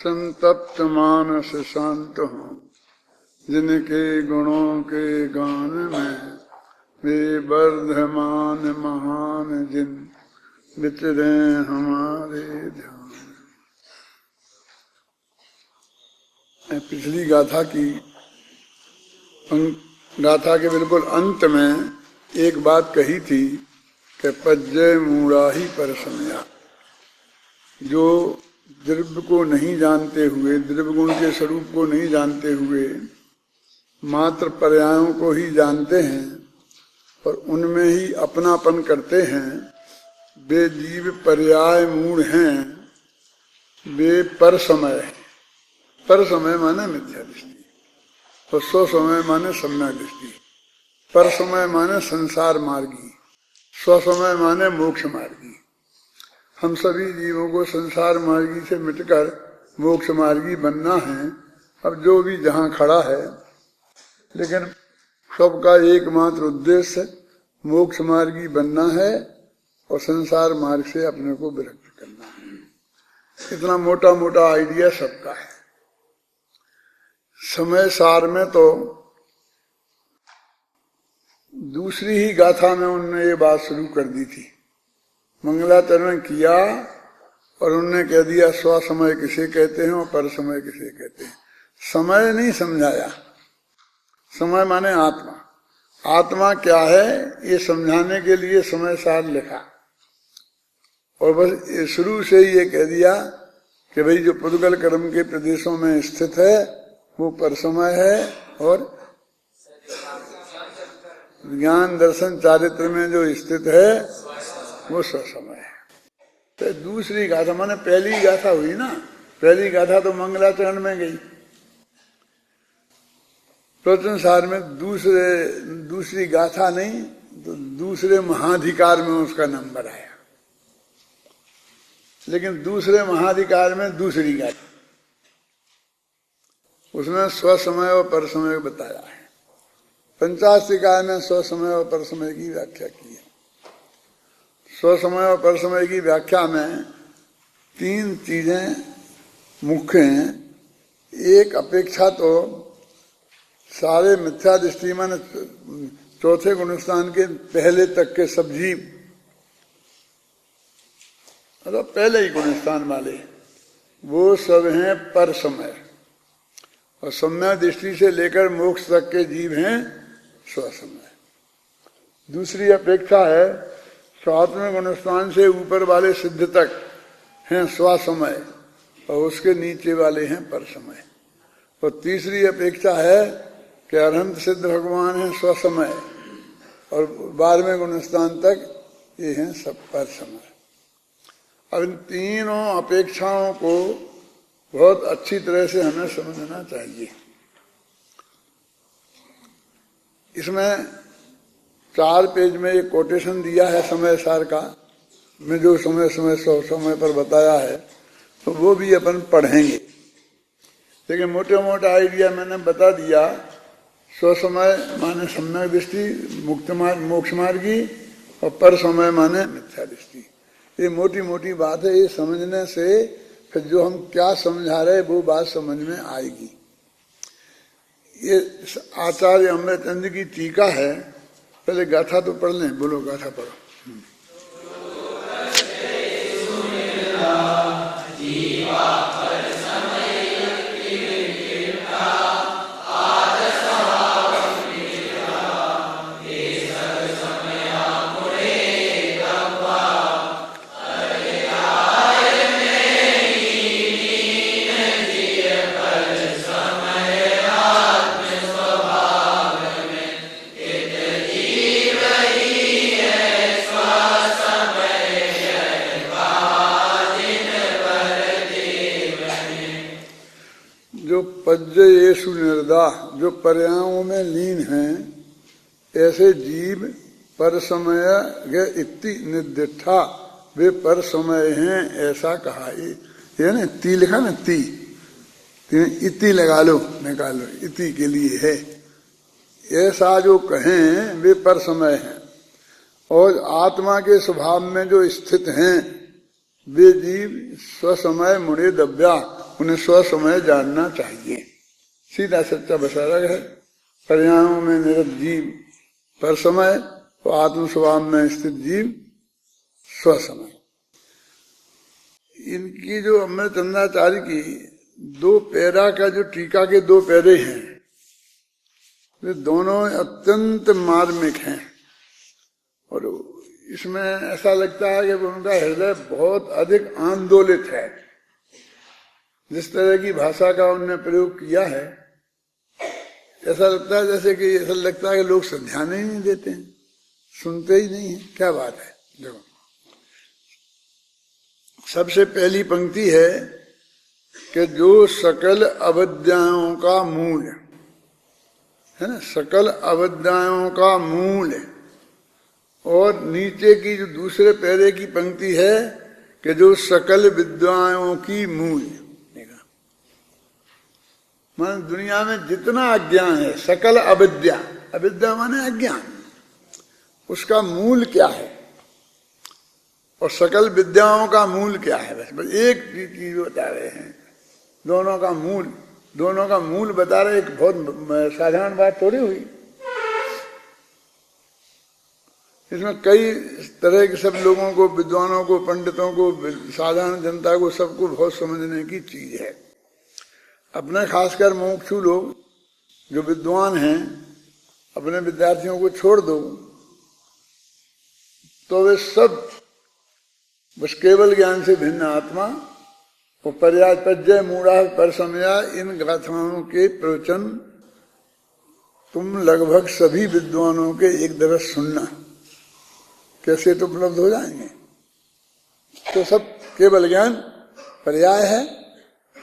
संतप्त मानस शांत हो, जिनके गुणों के गान में वे वर्धमान महान जिन विचरे हमारे ध्यान। पिछली गाथा के बिल्कुल अंत में एक बात कही थी कि पज्जय मूढ़ा ही परसमया। जो द्रव्य को नहीं जानते हुए, द्रव्य गुण के स्वरूप को नहीं जानते हुए मात्र पर्यायों को ही जानते हैं और उनमें ही अपनापन करते हैं, वे जीव पर्याय मूढ़ हैं, वे पर समय हैं। पर समय माने मिथ्या दृष्टि और स्व समय माने सम्यक दृष्टि। पर समय माने संसार मार्गी, स्व समय माने मोक्ष मार्गी। हम सभी जीवों को संसार मार्गी से मिटकर मोक्ष मार्गी बनना है। अब जो भी जहाँ खड़ा है, लेकिन सबका एकमात्र उद्देश्य मोक्ष मार्गी बनना है और संसार मार्ग से अपने को विरक्त करना है। इतना मोटा मोटा आइडिया सबका है। समय सार में तो दूसरी ही गाथा में उन्होंने ये बात शुरू कर दी थी। मंगलाचरण किया और उन्होंने कह दिया स्व समय किसे कहते हैं और पर समय किसे कहते हैं। समय नहीं समझाया। समय माने आत्मा। आत्मा क्या है ये समझाने के लिए समय सार लिखा और बस शुरू से ही ये कह दिया कि भाई जो पुद्गल कर्म के प्रदेशों में स्थित है वो पर समय है और ज्ञान दर्शन चारित्र में जो स्थित है वो स्वसमय है। तो दूसरी गाथा माने पहली गाथा हुई ना, पहली गाथा तो मंगलाचरण में गई। प्रवचन सार में दूसरी गाथा नहीं तो दूसरे महाधिकार में उसका नंबर आया, लेकिन दूसरे महाधिकार में दूसरी गाथा, उसमें स्वसमय और पर समय बताया है। पंचास्तिकाय में स्वसमय और पर समय की व्याख्या की है। स्वसमय और पर समय की व्याख्या में तीन चीजें मुख्य हैं। एक अपेक्षा तो सारे मिथ्या दृष्टि में चौथे गुणस्थान के पहले तक के सब जीव, मतलब पहले ही गुणस्थान वाले, वो सब हैं पर समय और सम्यक दृष्टि से लेकर मोक्ष तक के जीव हैं स्वसमय। दूसरी अपेक्षा है सातवें गुणस्थान से ऊपर वाले सिद्ध तक हैं स्वसमय और उसके नीचे वाले हैं पर समय। और तीसरी अपेक्षा है कि अरहंत सिद्ध भगवान हैं स्वसमय और 12वें गुणस्थान तक ये हैं सब पर समय। अब इन तीनों अपेक्षाओं को बहुत अच्छी तरह से हमें समझना चाहिए। इसमें 4 पेज में एक कोटेशन दिया है समय सार का, में जो समय समय पर बताया है तो वो भी अपन पढ़ेंगे, लेकिन मोटे मोटा आइडिया मैंने बता दिया। स्वसमय माने सम्यक दृष्टि मोक्ष मार्गी और पर समय माने मिथ्या दृष्टि। ये मोटी मोटी बात है। ये समझने से फिर जो हम क्या समझा रहे वो बात समझ में आएगी। ये आचार्य अमृतचंद्र की टीका है। पहले गाथा तो पढ़ लें। बोलो गाथा पढ़ो। पज्जयेषु निर्दाह, जो पर्यायों में लीन हैं, ऐसे जीव पर समय इति निर्दिष्ठा, वे पर समय हैं ऐसा कहा। ये ना ती लिखा ना, ती इति लगा लो, निकालो, इति के लिए है। ऐसा जो कहें वे पर समय हैं और आत्मा के स्वभाव में जो स्थित हैं वे जीव स्वसमय मुड़े दब्या उन्हें स्वसमय जानना चाहिए। सीधा सच्चा बसारा है। पर्यायों में निरत जीव पर समय, तो आत्म स्वभाव में स्थित जीव स्वसमय। इनकी जो अमृतचंद्राचार्य की 2 पैरा का जो टीका के 2 पैरे हैं, वे दोनों अत्यंत मार्मिक हैं। और इसमें ऐसा लगता है कि उनका हृदय बहुत अधिक आंदोलित है। जिस तरह की भाषा का उन्होंने प्रयोग किया है, ऐसा लगता है जैसे कि ऐसा लगता है कि लोग ध्यान ही नहीं देते हैं, सुनते ही नहीं है। क्या बात है। देखो, सबसे पहली पंक्ति है कि जो सकल अविद्याओं का मूल है ना, सकल अविद्याओं का मूल। और नीचे की जो दूसरे पैरे की पंक्ति है कि जो सकल विद्याओं की मूल। मान दुनिया में जितना अज्ञान है, सकल अविद्या, अविद्या माने अज्ञान, उसका मूल क्या है और सकल विद्याओं का मूल क्या है। बस एक चीज बता रहे हैं। दोनों का मूल बता रहे। एक बहुत साधारण बात थोड़ी हुई। इसमें कई तरह के सब लोगों को, विद्वानों को, पंडितों को, साधारण जनता को, सबको बहुत समझने की चीज है। अपने खासकर मुमुक्षु लोग जो विद्वान हैं, अपने विद्यार्थियों को छोड़ दो तो वे सब बस केवल ज्ञान से भिन्न आत्मा और पर्याय पज्जय मूढ़ा परसमया, इन गाथाओं के प्रवचन तुम लगभग सभी विद्वानों के एक दरस सुनना, कैसे तो उपलब्ध हो जाएंगे। तो सब केवल ज्ञान पर्याय है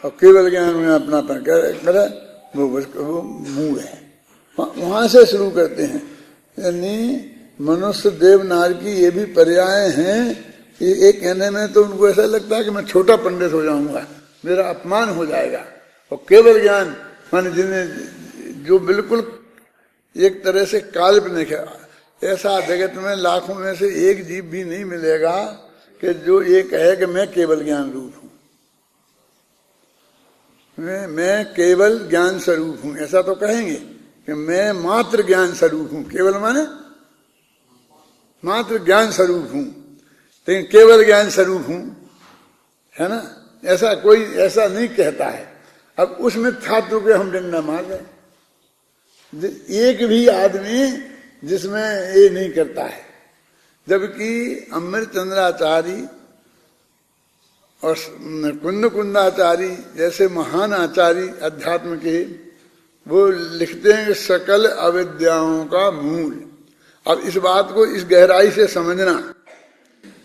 और केवल ज्ञान में अपना करे वो मूल है। वहां से शुरू करते हैं। यानी मनुष्य देव नार की ये भी पर्याय हैं। ये कहने में तो उनको ऐसा लगता है कि मैं छोटा पंडित हो जाऊंगा, मेरा अपमान हो जाएगा। और केवल ज्ञान माने जिन्हें जो बिल्कुल एक तरह से काल्पनिक है। ऐसा जगत में लाखों में से एक जीव भी नहीं मिलेगा कि जो ये कहे कि मैं केवल ज्ञान रूप हूं, मैं केवल ज्ञान स्वरूप हूं। ऐसा तो कहेंगे कि मैं मात्र ज्ञान स्वरूप हूं। केवल माने मात्र ज्ञान स्वरूप हूं, लेकिन केवल ज्ञान स्वरूप हूं, है ना। ऐसा कोई ऐसा नहीं कहता है। अब उसमें था तो कि हम डंडा मार रहे। एक भी आदमी जिसमें ये नहीं करता है। जबकि अमृतचंद्राचार्य और कुंदाचार्य जैसे महान आचार्य अध्यात्म के, वो लिखते हैं कि सकल अविद्याओं का मूल। अब इस बात को इस गहराई से समझना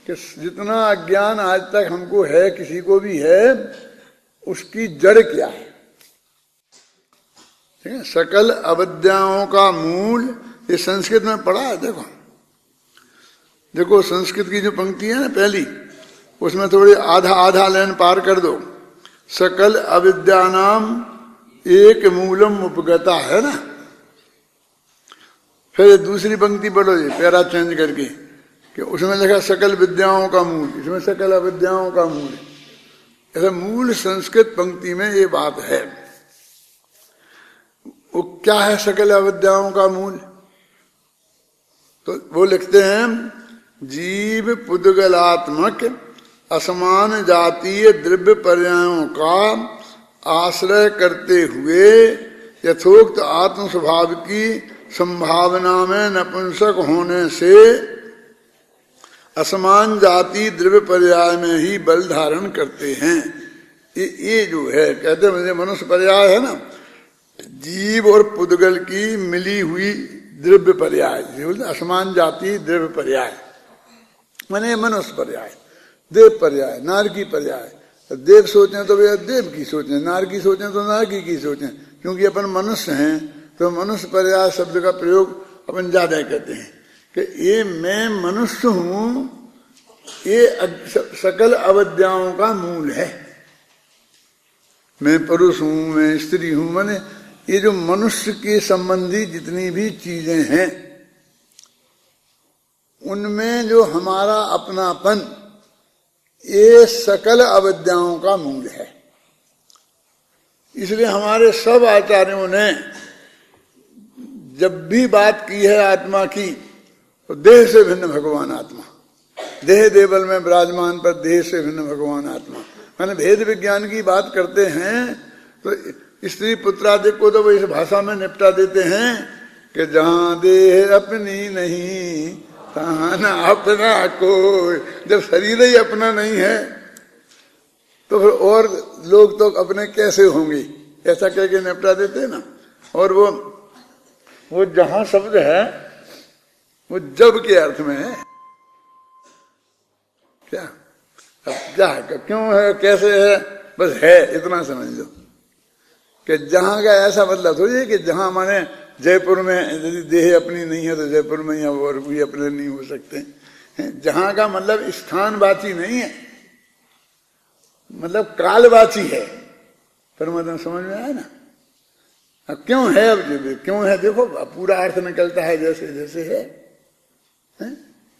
कि जितना अज्ञान आज तक हमको है, किसी को भी है, उसकी जड़ क्या है। ठीक है, सकल अविद्याओं का मूल। ये संस्कृत में पढ़ा है। देखो संस्कृत की जो पंक्ति है ना पहली, उसमें थोड़ी आधा लाइन पार कर दो। सकल अविद्यानाम एक मूलम उपगता, है ना। फिर दूसरी पंक्ति पढ़ो जी, पैरा चेंज करके, कि उसमें लिखा सकल विद्याओं का मूल, इसमें सकल अविद्याओं का मूल। ऐसा मूल संस्कृत पंक्ति में ये बात है। वो क्या है सकल अविद्याओं का मूल? तो वो लिखते हैं, जीव पुद्गलात्मक असमान जातीय द्रव्य पर्यायों का आश्रय करते हुए यथोक्त आत्म स्वभाव की संभावना में नपुंसक होने से असमान जाति द्रव्य पर्याय में ही बल धारण करते हैं। ये जो है, कहते हैं मनुष्य पर्याय है ना, जीव और पुद्गल की मिली हुई द्रव्य पर्याय, असमान जाति द्रव्य पर्याय माने मनुष्य पर्याय, देव पर्याय, नारकी पर्याय। देव सोचें तो वे देव की सोचें, नारकी सोचें तो नारकी की सोचें। क्योंकि अपन मनुष्य हैं तो मनुष्य पर्याय शब्द का प्रयोग अपन ज्यादा करते हैं कि ये मैं मनुष्य हूं, ये सकल अविद्याओं का मूल है। मैं पुरुष हूं, मैं स्त्री हूं, माने ये जो मनुष्य के संबंधी जितनी भी चीजें हैं उनमें जो हमारा अपनापन, ये सकल अविद्याओं का मूल है। इसलिए हमारे सब आचार्यों ने जब भी बात की है आत्मा की, तो देह से भिन्न भगवान आत्मा, देह देवल में विराजमान पर देह से भिन्न भगवान आत्मा, माने भेद विज्ञान की बात करते हैं तो स्त्री पुत्रादि को तो वो इस भाषा में निपटा देते हैं कि जहां देह अपनी नहीं तहां न अपना कोई। जब शरीर ही अपना नहीं है तो फिर और लोग तो अपने कैसे होंगे, ऐसा कह के निपटा देते हैं ना। और वो जहां शब्द है वो जब के अर्थ में है। क्या अब क्या है, क्यों है, कैसे है, बस है इतना समझ लो कि जहां का ऐसा मतलब थोड़ी है कि जहां माने जयपुर में यदि देह अपनी नहीं है तो जयपुर में या और भी अपने नहीं हो सकते। जहां का मतलब स्थानवाची नहीं है, मतलब कालवाची है। पर मतलब समझ में आया ना। अब क्यों है, अब क्यों है देखो पूरा अर्थ निकलता है जैसे जैसे है।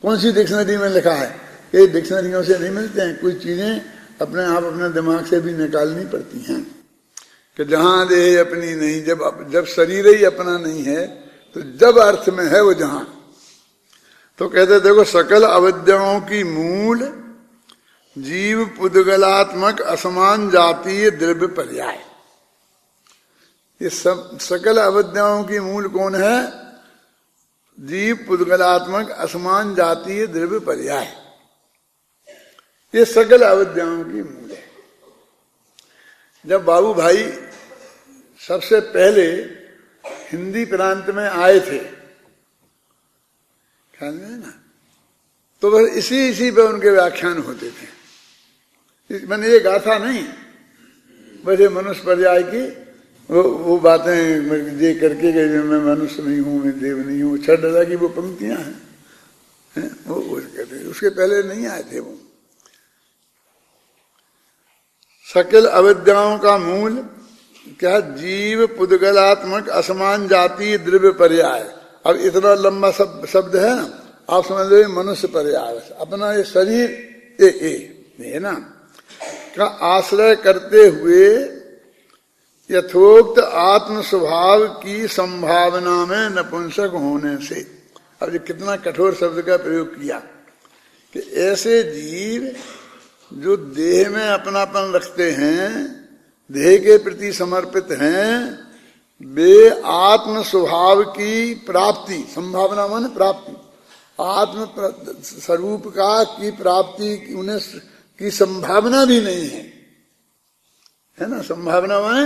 कौन सी डिक्शनरी में लिखा है, ये डिक्शनरियों से नहीं मिलते हैं, कुछ चीजें अपने आप अपने दिमाग से भी निकालनी पड़ती हैं कि जहां देह अपनी नहीं, जब शरीर ही अपना नहीं है तो जब अर्थ में है वो जहां। तो कहते देखो सकल अविद्याओं की मूल जीव पुद्गलात्मक असमान जातीय द्रव्य पर्याय। ये सब सकल अविद्याओं की मूल कौन है, जीव पुद्गलात्मक असमान जातीय द्रव्य पर्याय। ये सकल अविद्याओं की मूल है। जब बाबू भाई सबसे पहले हिंदी प्रांत में आए थे, ख्याल में है ना, तो बस इसी पे उनके व्याख्यान होते थे। मैंने ये गाथा नहीं, बस ये मनुष्य पर्याय की वो बातें ये करके गए, मैं मनुष्य नहीं हूं, मैं देव नहीं हूं, छठ दादा की वो पंक्तियां हैं, वो कहते, उसके पहले नहीं आए थे वो। सकल अविद्याओं का मूल क्या, जीव पुद्गलात्मक असमान जातीय द्रव्य पर्याय। अब इतना लंबा शब्द है ना, आप समझ लो मनुष्य पर्याय, अपना ये शरीर ये है ना का आश्रय करते हुए यथोक्त आत्म स्वभाव की संभावना में नपुंसक होने से। अब ये कितना कठोर शब्द का प्रयोग किया कि ऐसे जीव जो देह में अपनापन रखते हैं, देह के प्रति समर्पित हैं, वे आत्म स्वभाव की प्राप्ति, संभावना माने प्राप्ति, आत्म स्वरूप का की प्राप्ति उन्हें की संभावना भी नहीं है ना। संभावना माने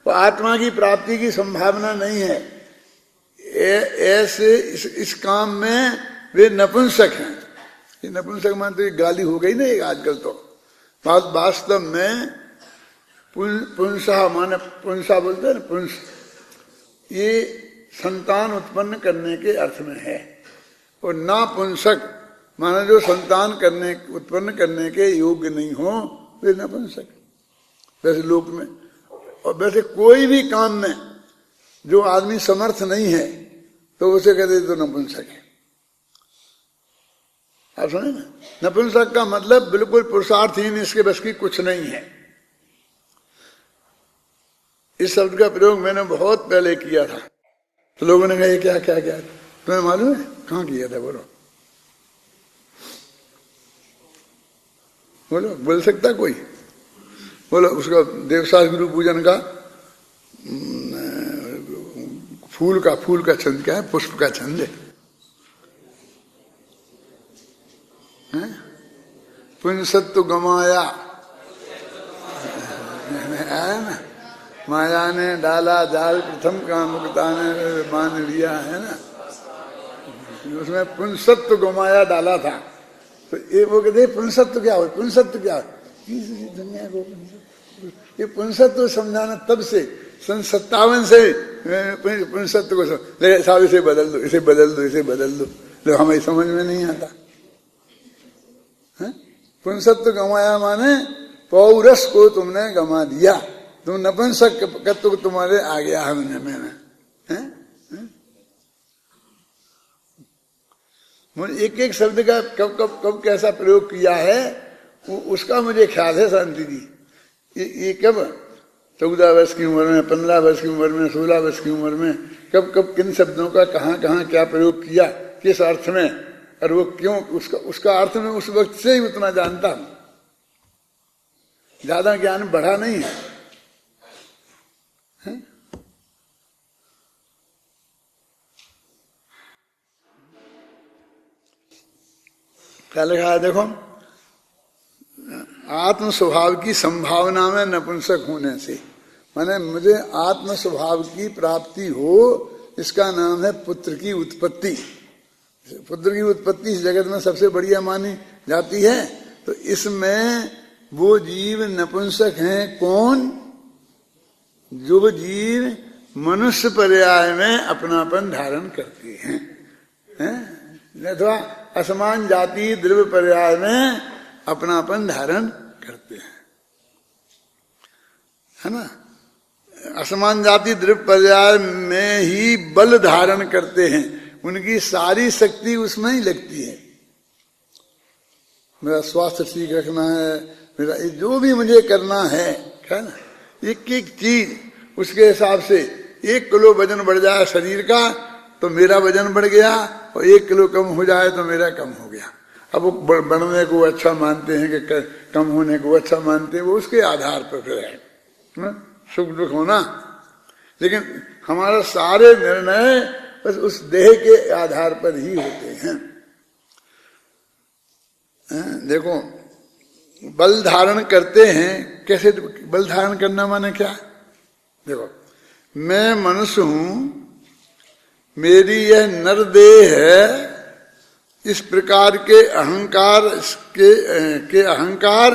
वो आत्मा की प्राप्ति की संभावना नहीं है। ऐसे इस काम में वे नपुंसक हैं। ये नपुंसक मानते तो गाली हो गई ना एक आजकल। तो वास्तव में पुंसा माने, पुंसा बोलते हैं ना, पुंस, ये संतान उत्पन्न करने के अर्थ में है। और नापुंसक माने जो संतान उत्पन्न करने के योग्य नहीं हो, वे नपुंसक। वैसे लोक में और वैसे कोई भी काम में जो आदमी समर्थ नहीं है तो उसे कहते तो नपुंसक है। आप सुने ना, नपुंसक का मतलब बिल्कुल पुरुषार्थहीन, इसके बस की कुछ नहीं है। इस शब्द का प्रयोग मैंने बहुत पहले किया था, तो लोगों ने कहा ये क्या क्या क्या, तुम्हें मालूम है कहाँ किया था? बोलो बोलो, बोल सकता कोई? बोलो। उसका देवसास गुरु पूजन का फूल का छंद क्या है? पुष्प का छंद है। पुंसत्व गमाया है ना, माया ने डाला जाल प्रथम का मुक्ता ने मान लिया है ना, उसमें पुंसत्व गमाया डाला था। तो ये वो कहते पुंसत्व क्या हो, पुंसत्व क्या हो, दुनिया को ये पुंसत्व समझाना तब से सन 57 से पुंसत्व को साहब इसे बदल दो, इसे बदल दो, इसे बदल दो, तो हमें समझ में नहीं आता। पुंसत्व गंवाया माने पौरस को तुमने गंवा दिया, तुम नपुंसकत्व तुम्हारे आ गया है मैंने। एक एक शब्द का कब कब कब कैसा प्रयोग किया है उसका मुझे ख्याल है शांति जी। ये कब 14 वर्ष की उम्र में, 15 वर्ष की उम्र में, 16 वर्ष की उम्र में कब कब किन शब्दों का कहाँ कहाँ क्या प्रयोग किया, किस अर्थ में, और वो क्यों, उसका अर्थ में उस वक्त से ही उतना जानता हूं। ज्यादा ज्ञान बढ़ा नहीं है, है? क्या लिखा है देखो, आत्म स्वभाव की संभावना में नपुंसक होने से, माने मुझे आत्म स्वभाव की प्राप्ति हो, इसका नाम है पुत्र की उत्पत्ति। पुत्र की उत्पत्ति इस जगत में सबसे बढ़िया मानी जाती है। तो इसमें वो जीव नपुंसक हैं कौन? जो जीव मनुष्य पर्याय में अपनापन धारण करते हैं, अथवा असमान जाति द्रव्य पर्याय में अपनापन धारण करते हैं, है ना। असमान जाति द्रव्य पर्याय में ही बल धारण करते हैं, उनकी सारी शक्ति उसमें ही लगती है। मेरा स्वास्थ्य ठीक रखना है, मेरा जो भी मुझे करना है ना, एक एक चीज उसके हिसाब से। 1 किलो वजन बढ़ जाए शरीर का तो मेरा वजन बढ़ गया, और 1 किलो कम हो जाए तो मेरा कम हो गया। अब वो बढ़ने को अच्छा मानते हैं कि कम होने को अच्छा मानते हैं, वो उसके आधार पर फिर है सुख दुख होना। लेकिन हमारा सारे निर्णय बस उस देह के आधार पर ही होते हैं। देखो, बल धारण करते हैं, कैसे बल धारण करना माने क्या? देखो, मैं मनुष्य हूं, मेरी यह नर देह है, इस प्रकार के अहंकार के अहंकार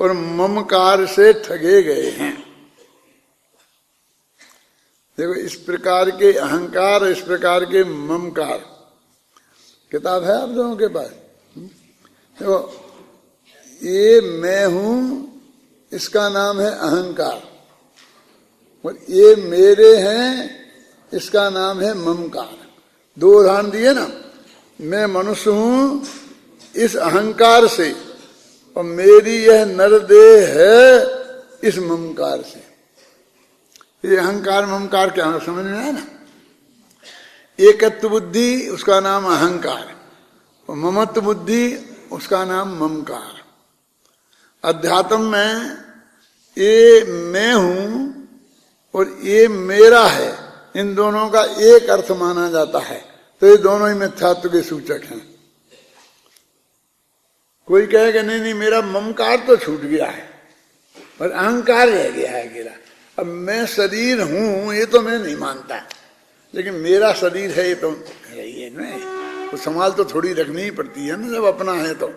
और ममकार से ठगे गए हैं। देखो, इस प्रकार के अहंकार, इस प्रकार के ममकार, किताब है आप लोगों के पास? देखो, ये मैं हूं, इसका नाम है अहंकार, और ये मेरे हैं, इसका नाम है ममकार। 2 उदाहरण दिए ना, मैं मनुष्य हूं इस अहंकार से, और मेरी यह नरदेह है इस ममकार से। ये अहंकार ममकार क्या समझ में आया ना? एकत्व बुद्धि उसका नाम अहंकार, और ममत्व बुद्धि उसका नाम ममकार। अध्यात्म में ये मैं हूं और ये मेरा है, इन दोनों का एक अर्थ माना जाता है, तो ये दोनों ही मिथ्यात्व के सूचक हैं। कोई कहेगा नहीं नहीं मेरा ममकार तो छूट गया है और अहंकार रह गया है गिरा। अब मैं शरीर हूं ये तो मैं नहीं मानता, लेकिन मेरा शरीर है ये तो है ही नहीं, तो संभाल तो थोड़ी रखनी ही पड़ती है ना जब अपना है तो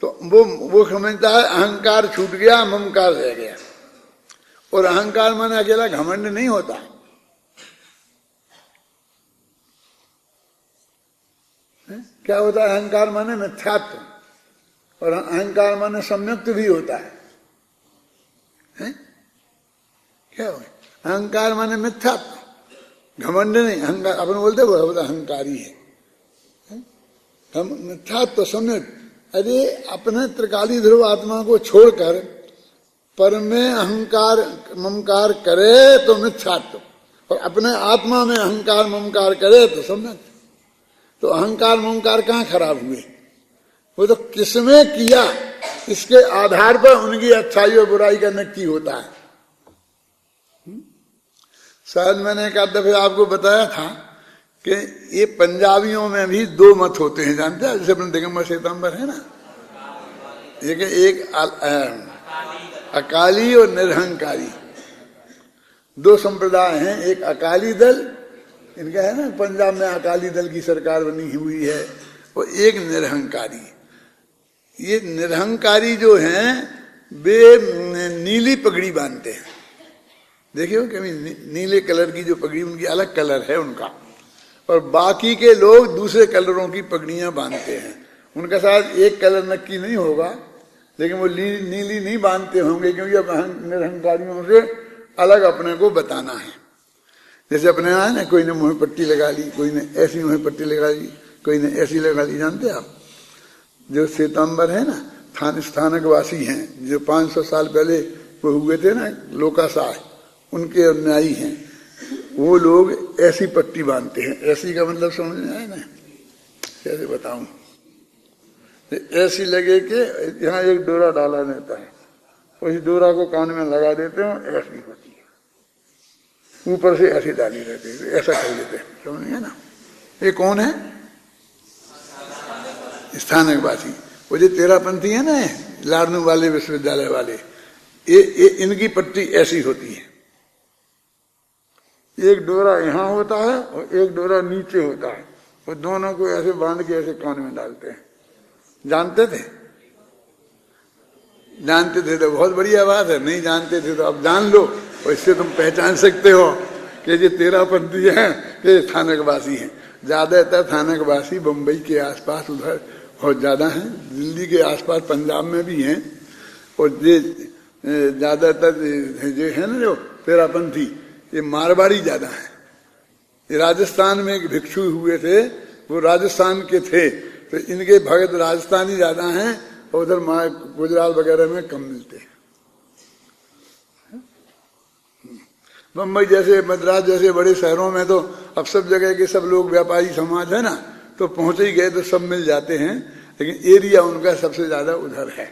वो समझता है अहंकार छूट गया, ममकार रह गया। और अहंकार माने अकेला घमंड नहीं होता, क्या होता है? अहंकार माने मिथ्यात्व, और अहंकार माने सम्यक्त भी होता है। क्या हो? अहंकार माने मिथ्यात्व, घमंड नहीं। अहंकार अपन बोलते वो अहंकारी है, हम मिथ्यात्व सम्यक। अरे अपने त्रिकाली ध्रुव आत्मा को छोड़कर पर में अहंकार ममकार करे तो मिथ्यात्व, और अपने आत्मा में अहंकार ममकार करे तो सम्यक। तो अहंकार ममकार कहाँ खराब हुए? वो तो किसमें किया इसके आधार पर उनकी अच्छाई और बुराई का नक्की होता है। शायद मैंने एक आध दफे आपको बताया था कि ये पंजाबियों में भी 2 मत होते हैं, जानते हैं? जैसे अपने दिगंबर श्वेतांबर है ना, एक अकाली और निरहंकारी, 2 संप्रदाय हैं। एक अकाली दल इनका है ना, पंजाब में अकाली दल की सरकार बनी हुई है, और एक निरहंकारी। ये निरहंकारी जो हैं वे नीली पगड़ी बांधते हैं, देखिए कभी नीले कलर की जो पगड़ी, उनकी अलग कलर है उनका, और बाकी के लोग दूसरे कलरों की पगड़ियां बांधते हैं। उनका शायद एक कलर नक्की नहीं होगा, लेकिन वो नीली नहीं बांधते होंगे, क्योंकि अब निरहंकारियों से अलग अपने को बताना है। जैसे अपने यहाँ ना, कोई ने मुँह पट्टी लगा ली, कोई ने ऐसी मुँह पट्टी लगा ली, कोई ने ऐसी लगा ली। जानते आप जो श्वेतांबर है ना, स्थानक वासी हैं, जो 500 साल पहले वो हुए थे ना लोकासाय, उनके अनुयायी हैं, वो लोग ऐसी पट्टी बांधते हैं। ऐसी का मतलब समझ में आए ना, कैसे बताऊं, ऐसी लगे कि यहाँ एक डोरा डाला रहता है, उस डोरा को कान में लगा देते हैं, ऐसी होती है, ऊपर से ऐसी डाली रहती है, ऐसा कर देते हैं, समझ गए ना। ये कौन है? स्थानकवासी। वो जो तेरापंथी है ना, लाडनू वाले, विश्वविद्यालय वाले, ये इनकी पट्टी ऐसी होती है, एक डोरा यहाँ होता है और एक डोरा नीचे होता है, और दोनों को ऐसे बांध के ऐसे कान में डालते हैं। जानते थे? जानते थे तो बहुत बढ़िया बात है, नहीं जानते थे तो अब जान लो, और इससे तुम पहचान सकते हो कि ये तेरापंथी हैं, ये स्थानकवासी हैं। ज्यादातर स्थानकवासी बम्बई के आसपास उधर बहुत ज्यादा हैं, दिल्ली के आसपास पंजाब में भी हैं, और ये ज्यादातर जो है ना जो तेरापंथी, ये मारवाड़ी ज्यादा है। ये राजस्थान में एक भिक्षु हुए थे, वो राजस्थान के थे, तो इनके भगत राजस्थानी ज्यादा हैं, और उधर गुजरात वगैरह में कम मिलते हैं। बम्बई जैसे, मद्रास जैसे बड़े शहरों में तो अब सब जगह के सब लोग व्यापारी समाज है ना, तो पहुंच ही गए तो सब मिल जाते हैं, लेकिन एरिया उनका सबसे ज्यादा उधर है।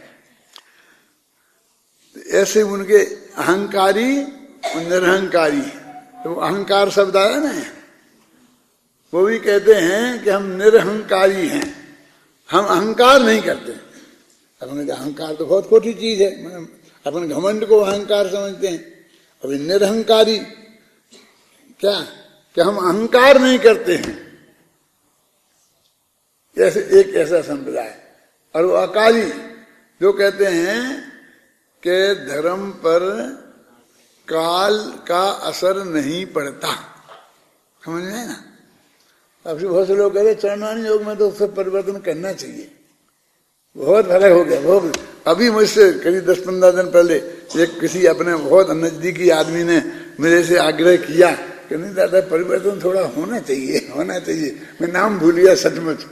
ऐसे उनके अहंकारी और निरहंकारी, तो अहंकार शब्द आया ना, वो भी कहते हैं कि हम निरहंकारी हैं, हम अहंकार नहीं करते। अपन अहंकार तो बहुत खोटी चीज है, अपन घमंड को अहंकार समझते हैं। अभी निरहंकारी क्या, कि हम अहंकार नहीं करते हैं, ऐसे एक ऐसा संप्रदाय। और वो अकाली जो कहते हैं कि धर्म पर काल का असर नहीं पड़ता, समझ में ना। अब बहुत से लोग कहते चरणानी योग में तो सब परिवर्तन करना चाहिए, बहुत फर्क हो गया। बहुत अभी मुझसे करीब 10-15 दिन पहले एक किसी अपने बहुत नजदीकी आदमी ने मेरे से आग्रह किया कि नहीं दादा परिवर्तन थोड़ा होना चाहिए, होना चाहिए। मैं नाम भूल गया सचमुच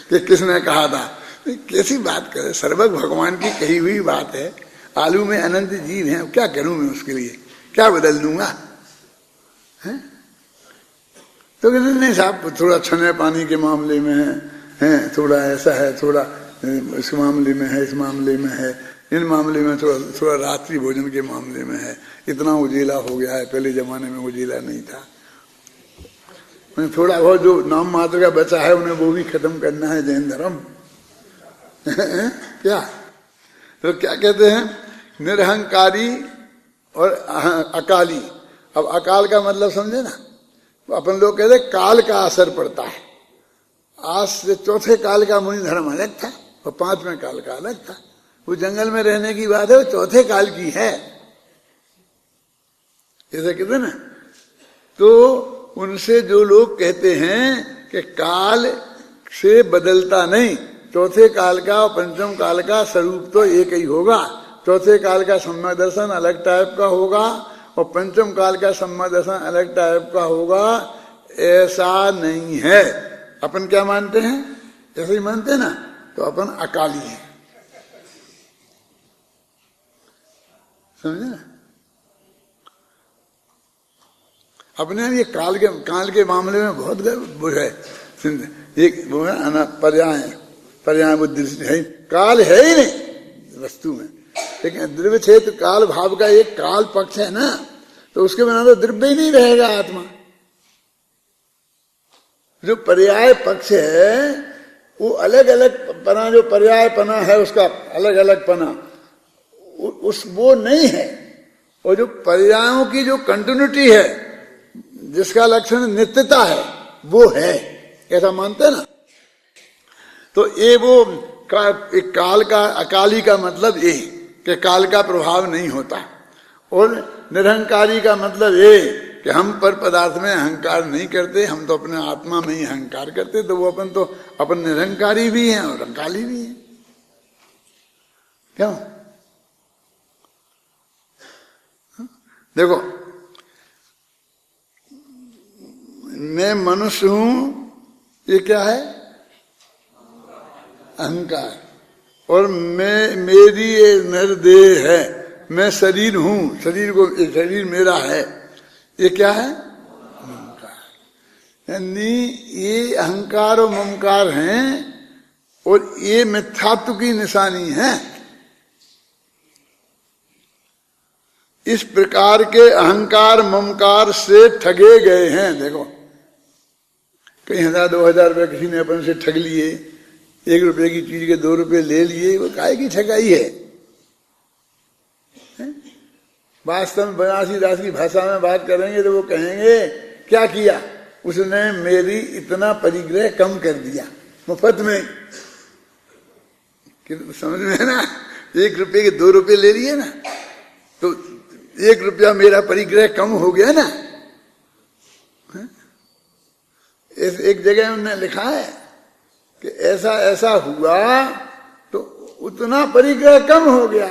कि किसने कहा था। कैसी बात करे, सर्वज्ञ भगवान की कही हुई बात है, आलू में अनंत जीव हैं, क्या करूं मैं उसके लिए, क्या बदल दूंगा है? तो कहते नहीं साहब थोड़ा छने पानी के मामले में है, थोड़ा ऐसा है, थोड़ा इस मामले में है, इस मामले में है, इन मामले में थोड़ा रात्रि भोजन के मामले में है, इतना उजीला हो गया है, पहले जमाने में उजीला नहीं था। थोड़ा बहुत जो नाम मात्र का बचा है उन्हें वो भी खत्म करना है, जैन धर्म क्या। तो क्या कहते हैं, निरहंकारी और अकाली। अब अकाल का मतलब समझे ना, अपन लोग कहते काल का असर पड़ता है। आज से चौथे काल का मुनि धर्म अलग था और 5वें काल का अलग था। वो जंगल में रहने की बात है, वो चौथे काल की है, ऐसा कहते ना। तो उनसे जो लोग कहते हैं कि काल से बदलता नहीं, चौथे काल का और पंचम काल का स्वरूप तो एक ही होगा। चौथे काल का सम्यक दर्शन अलग टाइप का होगा और पंचम काल का सम्यक दर्शन अलग टाइप का होगा, ऐसा नहीं है। अपन क्या मानते हैं, ऐसे ही मानते हैं ना, तो अपन अकाली हैं, समझे ना। अपने ये काल के मामले में बहुत वो है, एक वो है पर्याय बुद्धि है, काल है ही नहीं वस्तु में, लेकिन द्रव्य क्षेत्र काल भाव का एक काल पक्ष है ना, तो उसके बिना तो द्रव्य ही नहीं रहेगा आत्मा। जो पर्याय पक्ष है वो अलग अलग पना, जो पर्याय पना है उसका अलग अलग पना उस वो नहीं है, और जो पर्यायों की जो कंटिन्यूटी है, जिसका लक्षण नित्यता है, वो है, ऐसा मानते ना। तो ये वो एक काल का, अकाली का मतलब ये कि काल का प्रभाव नहीं होता, और निरहंकारी का मतलब ये कि हम पर पदार्थ में अहंकार नहीं करते, हम तो अपने आत्मा में ही अहंकार करते। तो वो अपन तो अपन निरहंकारी भी हैं और अकाली भी हैं, क्यों? देखो मैं मनुष्य हूं, ये क्या है, अहंकार, और मेरी ये निर्देह है, मैं शरीर हूं, शरीर मेरा है, ये क्या है? ममकार। यानी ये अहंकार और ममकार हैं और ये मिथ्यात्व की निशानी है। इस प्रकार के अहंकार ममकार से ठगे गए हैं। देखो कई 1000 2000 रुपये किसी ने अपन से ठग लिए, 1 रुपये की चीज के 2 रुपये ले लिए, वो काहे की ठगाई है? वास्तव में बनारसी दास की भाषा में बात करेंगे तो वो कहेंगे क्या किया उसने, मेरी इतना परिग्रह कम कर दिया मुफ्त में। समझ में है ना? 1 रुपये के 2 रुपये ले लिए ना, तो 1 रुपया मेरा परिग्रह कम हो गया ना। एक जगह उन्होंने लिखा है कि ऐसा ऐसा हुआ तो उतना परिग्रह कम हो गया।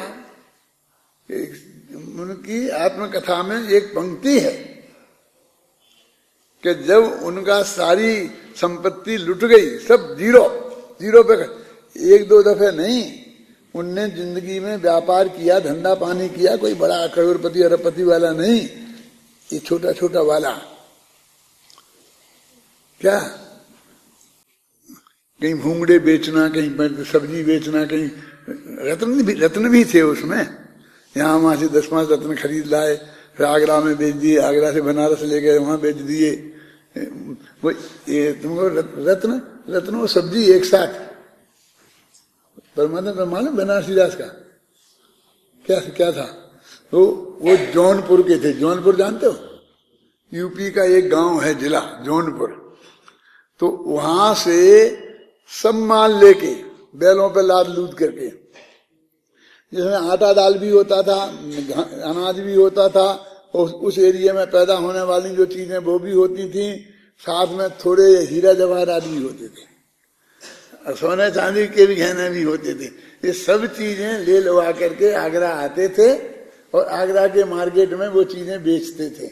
उनकी आत्मकथा में एक पंक्ति है कि जब उनका सारी संपत्ति लुट गई, सब जीरो पे, 1-2 दफे नहीं, उनने जिंदगी में व्यापार किया, धंधा पानी किया, कोई बड़ा करोड़पति अरबपति वाला नहीं, ये छोटा छोटा वाला। क्या कहीं भूंगड़े बेचना, कहीं सब्जी बेचना, कहीं रत्न भी थे उसमें। यहाँ वहां से 10-5 रत्न खरीद लाए, फिर आगरा में बेच दिए, आगरा से बनारस ले गए, वहां बेच दिए। वो ये तुमको रत्न और सब्जी एक साथ। परमात्मा मालूम बनारसी दास का क्या था? वो जौनपुर के थे। जौनपुर जानते हो? यूपी का एक गांव है, जिला जौनपुर। तो वहां से सब माल लेके बैलों पे लाद लूट करके, जिसमें आटा दाल भी होता था, अनाज भी होता था, और उस एरिया में पैदा होने वाली जो चीजें वो भी होती थी, साथ में थोड़े हीरा जवाहरात भी होते थे, और सोने चांदी के भी गहने भी होते थे। ये सब चीजें ले लवा करके आगरा आते थे और आगरा के मार्केट में वो चीजें बेचते थे।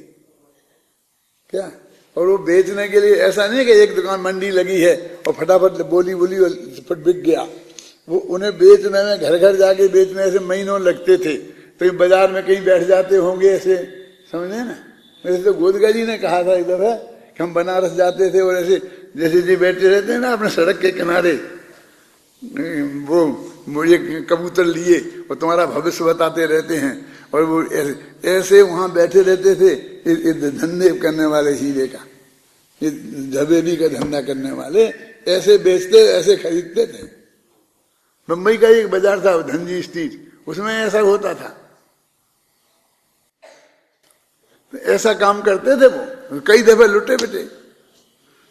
क्या? और वो बेचने के लिए ऐसा नहीं कि एक दुकान मंडी लगी है और फटाफट बोली फट बिक गया। वो उन्हें बेचने में, घर घर जाके बेचने से महीनों लगते थे। तो बाजार में कहीं बैठ जाते होंगे ऐसे, समझे ना? वैसे तो गोदगा जी ने कहा था एक दफा कि हम बनारस जाते थे और ऐसे जैसे जी बैठे रहते हैं ना अपने सड़क के किनारे, वो ये कबूतर लिए और तुम्हारा भविष्य बताते रहते हैं, और वो ऐसे वहां बैठे रहते थे। ये धंधे करने वाले हीरे का, ये झबेली का धंधा करने वाले ऐसे बेचते, ऐसे खरीदते थे। मुंबई का एक बाजार था धनजी स्ट्रीट, उसमें ऐसा होता था। तो ऐसा काम करते थे वो, कई दफे लुटे पिटे,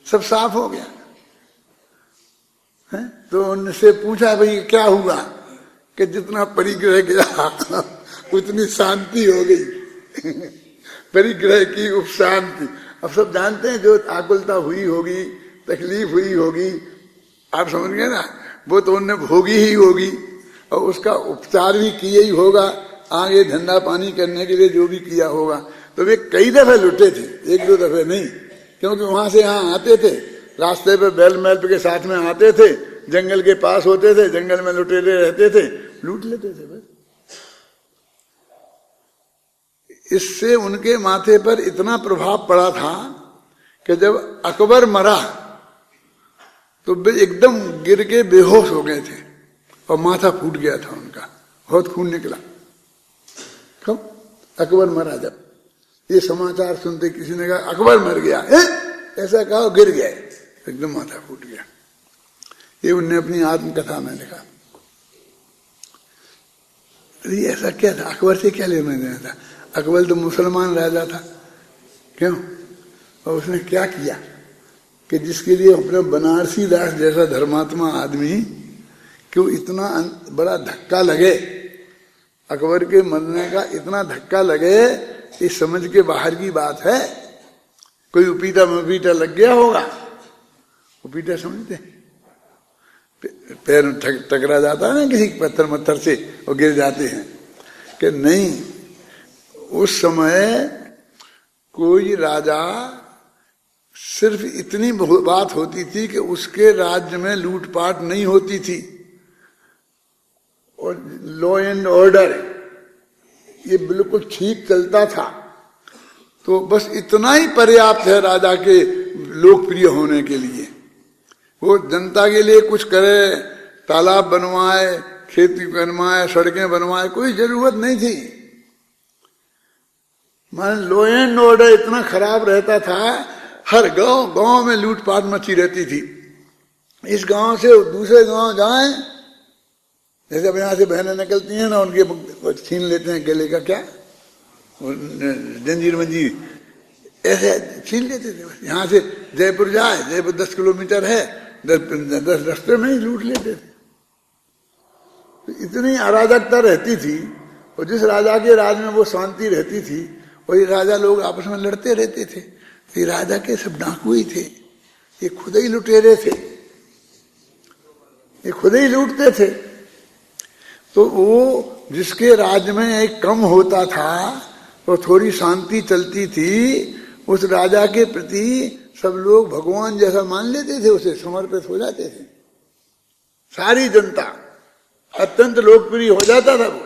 सब साफ हो गया है? तो उनसे पूछा भाई क्या हुआ? कि जितना परिग्रह किया उतनी शांति हो गई परिग्रह की उपशांति। अब सब जानते हैं जो आकुलता हुई होगी, तकलीफ हुई होगी, आप समझ गए ना, वो तो उनने भोगी ही होगी और उसका उपचार भी किया ही होगा, आगे धंधा पानी करने के लिए जो भी किया होगा। तो वे कई दफे लुटे थे, 1-2 दफे नहीं, क्योंकि वहां से यहाँ आते थे, रास्ते पे बैल मैल के साथ में आते थे, जंगल के पास होते थे, जंगल में लुटेरे रहते थे, लूट लेते थे बस। इससे उनके माथे पर इतना प्रभाव पड़ा था कि जब अकबर मरा तो वे एकदम गिर के बेहोश हो गए थे और माथा फूट गया था उनका, बहुत खून निकला। कब? अकबर मरा। जब ये समाचार सुनते किसी ने कहा अकबर मर गया, ऐसा कहा, गिर गए, एकदम माथा फूट गया। ये उनने अपनी आत्मकथा में लिखा। अरे ऐसा क्या था? अकबर से क्या लेना देना था? अकबर तो मुसलमान राजा था, क्यों? और उसने क्या किया कि जिसके लिए अपने बनारसी दास जैसा धर्मात्मा आदमी क्यों इतना बड़ा धक्का लगे, अकबर के मरने का इतना धक्का लगे, इस समझ के बाहर की बात है। कोई उपीटा मपीटा लग गया होगा, उपीटा समझते, पैर टकरा जाता है ना किसी पत्थर मत्थर से और गिर जाते हैं, कि नहीं, उस समय कोई राजा सिर्फ इतनी बात होती थी कि उसके राज्य में लूटपाट नहीं होती थी और लॉ एंड ऑर्डर ये बिल्कुल ठीक चलता था, तो बस इतना ही पर्याप्त है राजा के लोकप्रिय होने के लिए। वो जनता के लिए कुछ करे, तालाब बनवाए, खेती बनवाए, सड़कें बनवाए, कोई जरूरत नहीं थी। मान लॉ एंड ऑर्डर इतना खराब रहता था, हर गांव में लूटपाट मची रहती थी। इस गांव से दूसरे गांव जाएं, जैसे अब यहाँ से बहनें निकलती हैं ना, उनके छीन लेते हैं गले का क्या जंजीर मंजीर, ऐसे छीन लेते थे। यहाँ से जयपुर जाए, जयपुर 10 किलोमीटर है, 10 रास्ते में ही लूट लेते थे। तो इतनी अराजकता रहती थी, और जिस राजा के राज में वो शांति रहती थी, वही राजा लोग आपस में लड़ते रहते थे। ये राजा के सब डाकू ही थे, ये खुद ही लुटेरे थे, ये खुद ही लूटते थे। तो वो जिसके राज में एक कम होता था तो थोड़ी शांति चलती थी, उस राजा के प्रति सब लोग भगवान जैसा मान लेते थे, उसे समर्पित हो जाते थे। सारी जनता अत्यंत लोकप्रिय हो जाता था वो।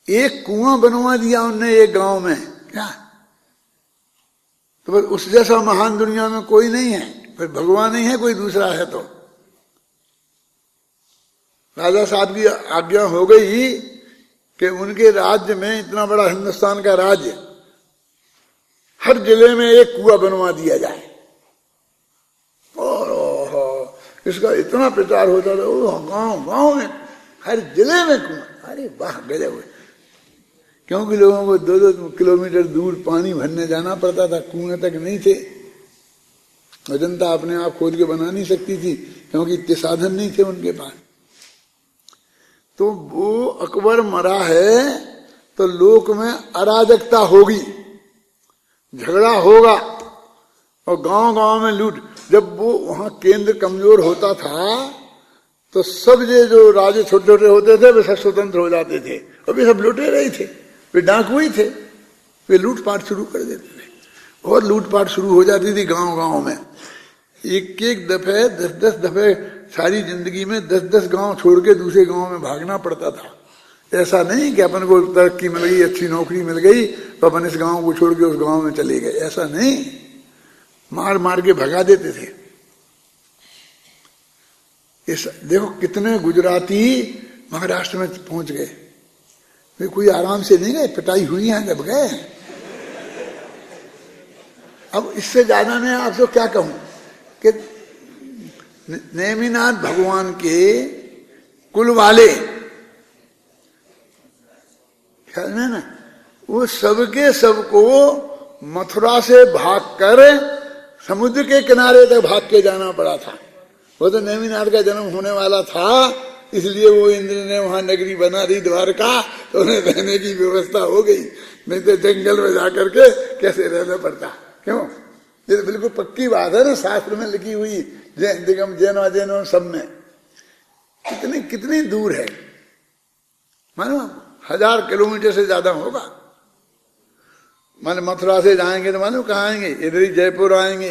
एक कुआं बनवा दिया उनने एक गांव में, क्या तो बस उस जैसा महान दुनिया में कोई नहीं है, फिर भगवान नहीं है कोई दूसरा है। तो राजा साहब की आज्ञा हो गई कि उनके राज्य में, इतना बड़ा हिंदुस्तान का राज्य, हर जिले में एक कुआं बनवा दिया जाए। और इसका इतना प्रचार होता था, गांव गांव में, हर जिले में कुआं। अरे वाह, गजब। क्योंकि लोगों को 2-2 किलोमीटर दूर पानी भरने जाना पड़ता था, कुएं तक नहीं थे। जनता अपने आप खोद के बना नहीं सकती थी, क्योंकि इतने साधन नहीं थे उनके पास। तो वो अकबर मरा है तो लोक में अराजकता होगी, झगड़ा होगा, और गांव गांव में लूट। जब वो वहां केंद्र कमजोर होता था तो सब ये जो राजे छोटे छोटे होते थे वे सब स्वतंत्र हो जाते थे, और वे सब लुटे रहे थे, वे डाकू ही थे, वे लूटपाट शुरू कर देते थे। और लूटपाट शुरू हो जाती थी गांव गांव में। एक एक दफे 10-10 दफे सारी जिंदगी में 10-10 गांव छोड़ के दूसरे गांव में भागना पड़ता था। ऐसा नहीं कि अपन को तरक्की मिल गई, अच्छी नौकरी मिल गई तो अपन इस गांव को छोड़ के उस गांव में चले गए, ऐसा नहीं, मार मार के भगा देते थे। इस देखो कितने गुजराती महाराष्ट्र में पहुंच गए, वे कोई आराम से नहीं गए, पिटाई हुई है जब गए। अब इससे ज्यादा मैं आपसे क्या कहूं कि नेमिनाथ भगवान के कुल वाले, ख्याल में ना, वो सबके सबको मथुरा से भागकर समुद्र के किनारे तक भाग के जाना पड़ा था। वो तो नेमिनाथ का जन्म होने वाला था, इसलिए वो इंद्र ने वहां नगरी बना दी द्वारका, तो उन्हें रहने की व्यवस्था हो गई। नहीं तो जंगल में जाकर के कैसे रहना पड़ता। क्यों? ये तो बिल्कुल पक्की बात है ना, शास्त्र में लिखी हुई, दिगम जैन सब में। कितनी कितनी दूर है, मानो 1000 किलोमीटर से ज्यादा होगा। मानो मथुरा से जाएंगे तो मानो कहाँ आएंगे, इधर ही जयपुर आएंगे,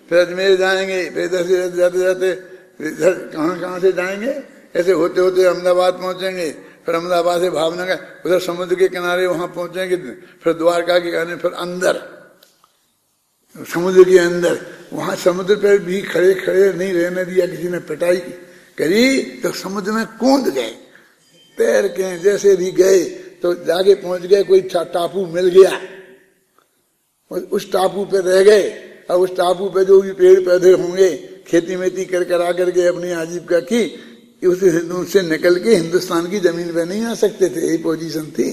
फिर अजमेर जाएंगे, फिर इधर से जाते जाते इधर कहाँ से जाएंगे, ऐसे होते होते अहमदाबाद पहुंचेंगे, फिर अहमदाबाद से भावनगर, उधर समुद्र के किनारे वहां पहुंचेंगे, फिर द्वारका के किनारे, फिर अंदर समुद्र के अंदर। वहां समुद्र पर भी खड़े खड़े नहीं रहने दिया, किसी ने पिटाई करी तो समुद्र में कूद गए, तैर के जैसे भी गए तो जाके पहुंच गए, कोई टापू मिल गया, उस टापू पे रह गए। अब उस टापू पे जो भी पेड़ पौधे होंगे, खेती मेती कर करा करके अपनी आजीविका की, उससे निकल के हिंदुस्तान की जमीन पे नहीं आ सकते थे, यही पोजीशन थी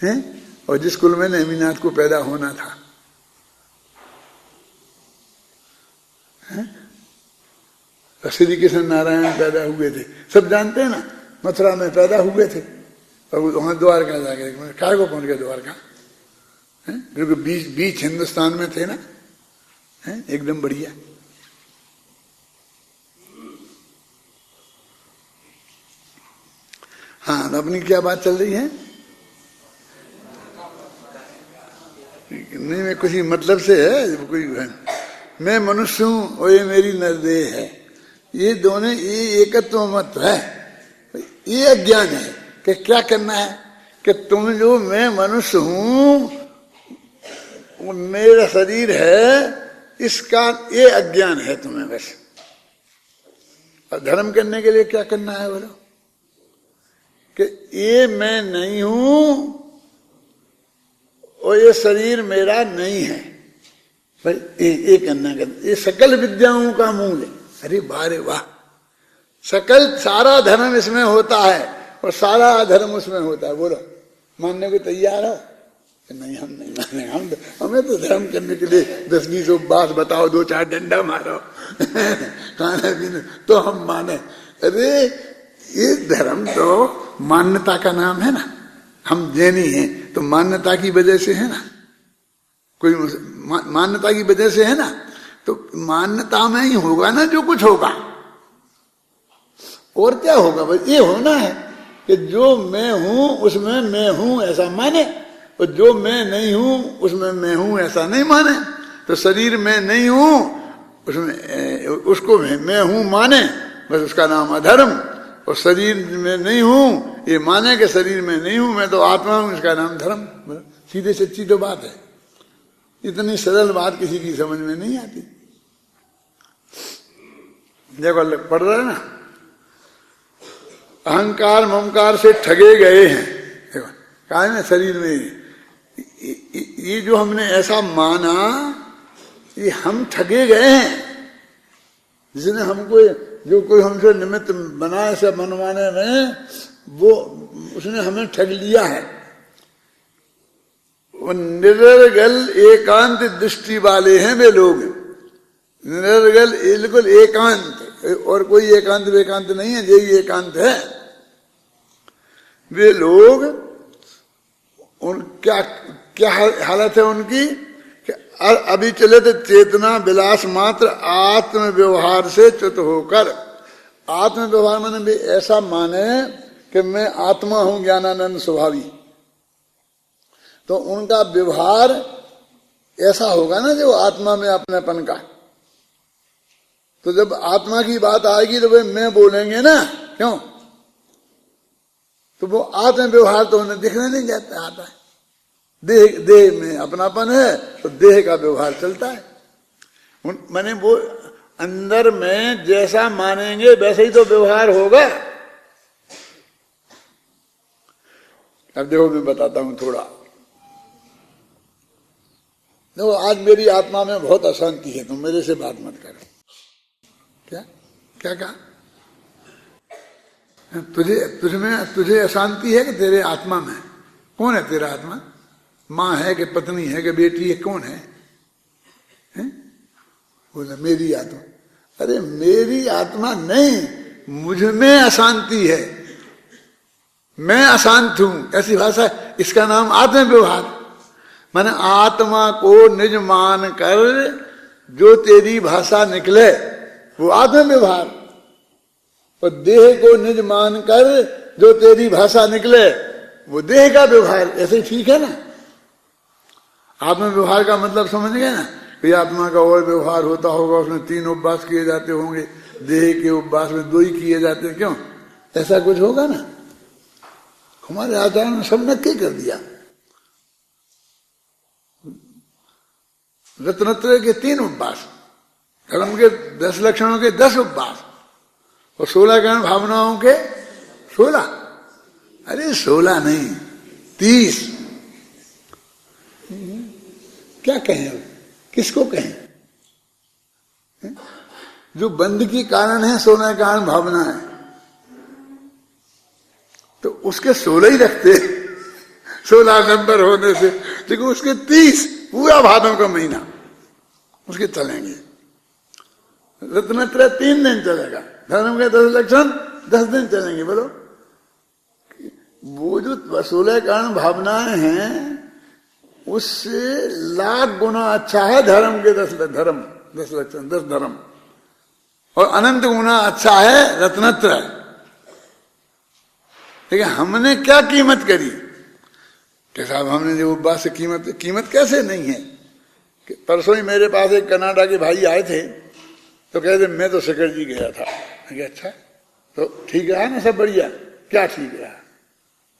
हैं। और जिस कुल में नेमिनाथ को पैदा होना था, श्री कृष्ण नारायण पैदा हुए थे, सब जानते हैं ना, मथुरा में पैदा हुए थे, और वहां द्वारका जाके काय को पहुंच गए द्वारका, क्योंकि बीच हिंदुस्तान में थे ना, एकदम बढ़िया। हाँ, तो अपनी क्या बात चल रही है? नहीं, मैं कुछ मतलब से है, कोई मैं मनुष्य हूं और ये मेरी नरदेह है, ये दोनों ये एकत्व मत है। ये अज्ञान है कि क्या करना है, कि तुम जो मैं मनुष्य हूं, वो मेरा शरीर है, इसका ये अज्ञान है तुम्हें बस। और धर्म करने के लिए क्या करना है बोलो? कि ये मैं नहीं हूं और ये शरीर मेरा नहीं है, भाई ये करना ये सकल विद्याओं का मूल है। अरे बारे वाह, सकल सारा धर्म इसमें होता है और सारा अधर्म उसमें होता है। बोलो मानने को तैयार हो? नहीं, हम नहीं माने। हमें तो धर्म करने के लिए 10-20 उपवास बताओ, 2-4 डंडा मारो खाने पीने तो हम माने। अरे ये धर्म तो मान्यता का नाम है ना। हम जैनी हैं तो मान्यता की वजह से है ना, कोई मान्यता की वजह से है ना, तो मान्यता में ही होगा ना जो कुछ होगा। और क्या होगा भाई? ये होना है कि जो मैं हूं उसमें मैं हूं ऐसा माने, और जो मैं नहीं हूं उसमें मैं हूं ऐसा नहीं माने। तो शरीर में नहीं हूं उसमें उसको मैं हूं माने, बस उसका नाम अधर्म। और शरीर में नहीं हूं ये माने कि शरीर में नहीं हूं, मैं तो आत्मा हूं, इसका नाम धर्म। सीधे सच्ची तो बात है। इतनी सरल बात किसी की समझ में नहीं आती। देखो पढ़ रहे हैं ना, अहंकार ममकार से ठगे गए हैं। देखो कहा है ना, शरीर में ये जो हमने ऐसा माना, ये हम ठगे गए हैं। जिसने हमको जो कोई हमसे निमित्त बनाए से मनवाने में, वो उसने हमें ठग लिया है। वो निर्गल एकांत दृष्टि वाले हैं वे लोग। निर्गल बिल्कुल एकांत, और कोई एकांत वेकांत नहीं है, यही एकांत है। वे लोग उन क्या हालत है उनकी कि अभी चले थे चेतना विलास मात्र आत्म व्यवहार से च्युत होकर। आत्म व्यवहार माने भी ऐसा माने कि मैं आत्मा हूं ज्ञानानंद स्वभावी, तो उनका व्यवहार ऐसा होगा ना जो आत्मा में अपनेपन का। तो जब आत्मा की बात आएगी तो वे मैं बोलेंगे ना, क्यों? तो वो आत्म व्यवहार तो उन्हें दिखने नहीं जाता आता है। देह में अपनापन है तो देह का व्यवहार चलता है। माने वो अंदर में जैसा मानेंगे वैसे ही तो व्यवहार होगा। अब देखो मैं बताता हूं थोड़ा। देखो आज मेरी आत्मा में बहुत अशांति है, तुम मेरे से बात मत करो। क्या क्या कहा? तुझे अशांति है कि तेरे आत्मा में? कौन है तेरा आत्मा? माँ है कि पत्नी है कि बेटी है? कौन है? बोला मेरी आत्मा। अरे मेरी आत्मा नहीं, मुझ में अशांति है, मैं अशांत हूं, ऐसी भाषा। इसका नाम आत्म व्यवहार। माने आत्मा को निज मान कर जो तेरी भाषा निकले वो आत्म व्यवहार, और देह को निज मान कर जो तेरी भाषा निकले वो देह का व्यवहार। ऐसे ठीक है ना? आत्म व्यवहार का मतलब समझ गए ना? कि आत्मा का और व्यवहार होता होगा, उसमें 3 उपवास किए जाते होंगे, देह के उपवास में 2 ही किए जाते हैं। क्यों? ऐसा कुछ होगा ना? हमारे आचार्य ने सब नक्की कर दिया। रत्नत्रय के 3 उपवास, धर्म के 10 लक्षणों के 10 उपवास, और 16 ज्ञान भावनाओं के 16। अरे 16 नहीं, 30। क्या कहें, किसको कहें? जो बंद की कारण है 16 कारण भावना है, तो उसके 16 ही रखते, 16 नंबर होने से। लेकिन उसके 30 पूरा भादों का महीना उसके चलेंगे। रत्नत्रय 3 दिन चलेगा, धर्म के 10 लक्षण 10 दिन चलेंगे। बोलो वो जो 16 कारण भावनाएं हैं उससे लाख गुना अच्छा है धर्म के 10 लक्षण 10 धर्म, और अनंत गुना अच्छा है रत्नत्रय। लेकिन हमने क्या कीमत करी कि साहब हमने जो उपवास से कीमत कैसे नहीं है? कि परसों ही मेरे पास एक कनाडा के भाई आए थे, तो कहते मैं तो शिखर जी गया था। मैं कहा अच्छा, तो ठीक रहा ना, सब बढ़िया? क्या ठीक रहा?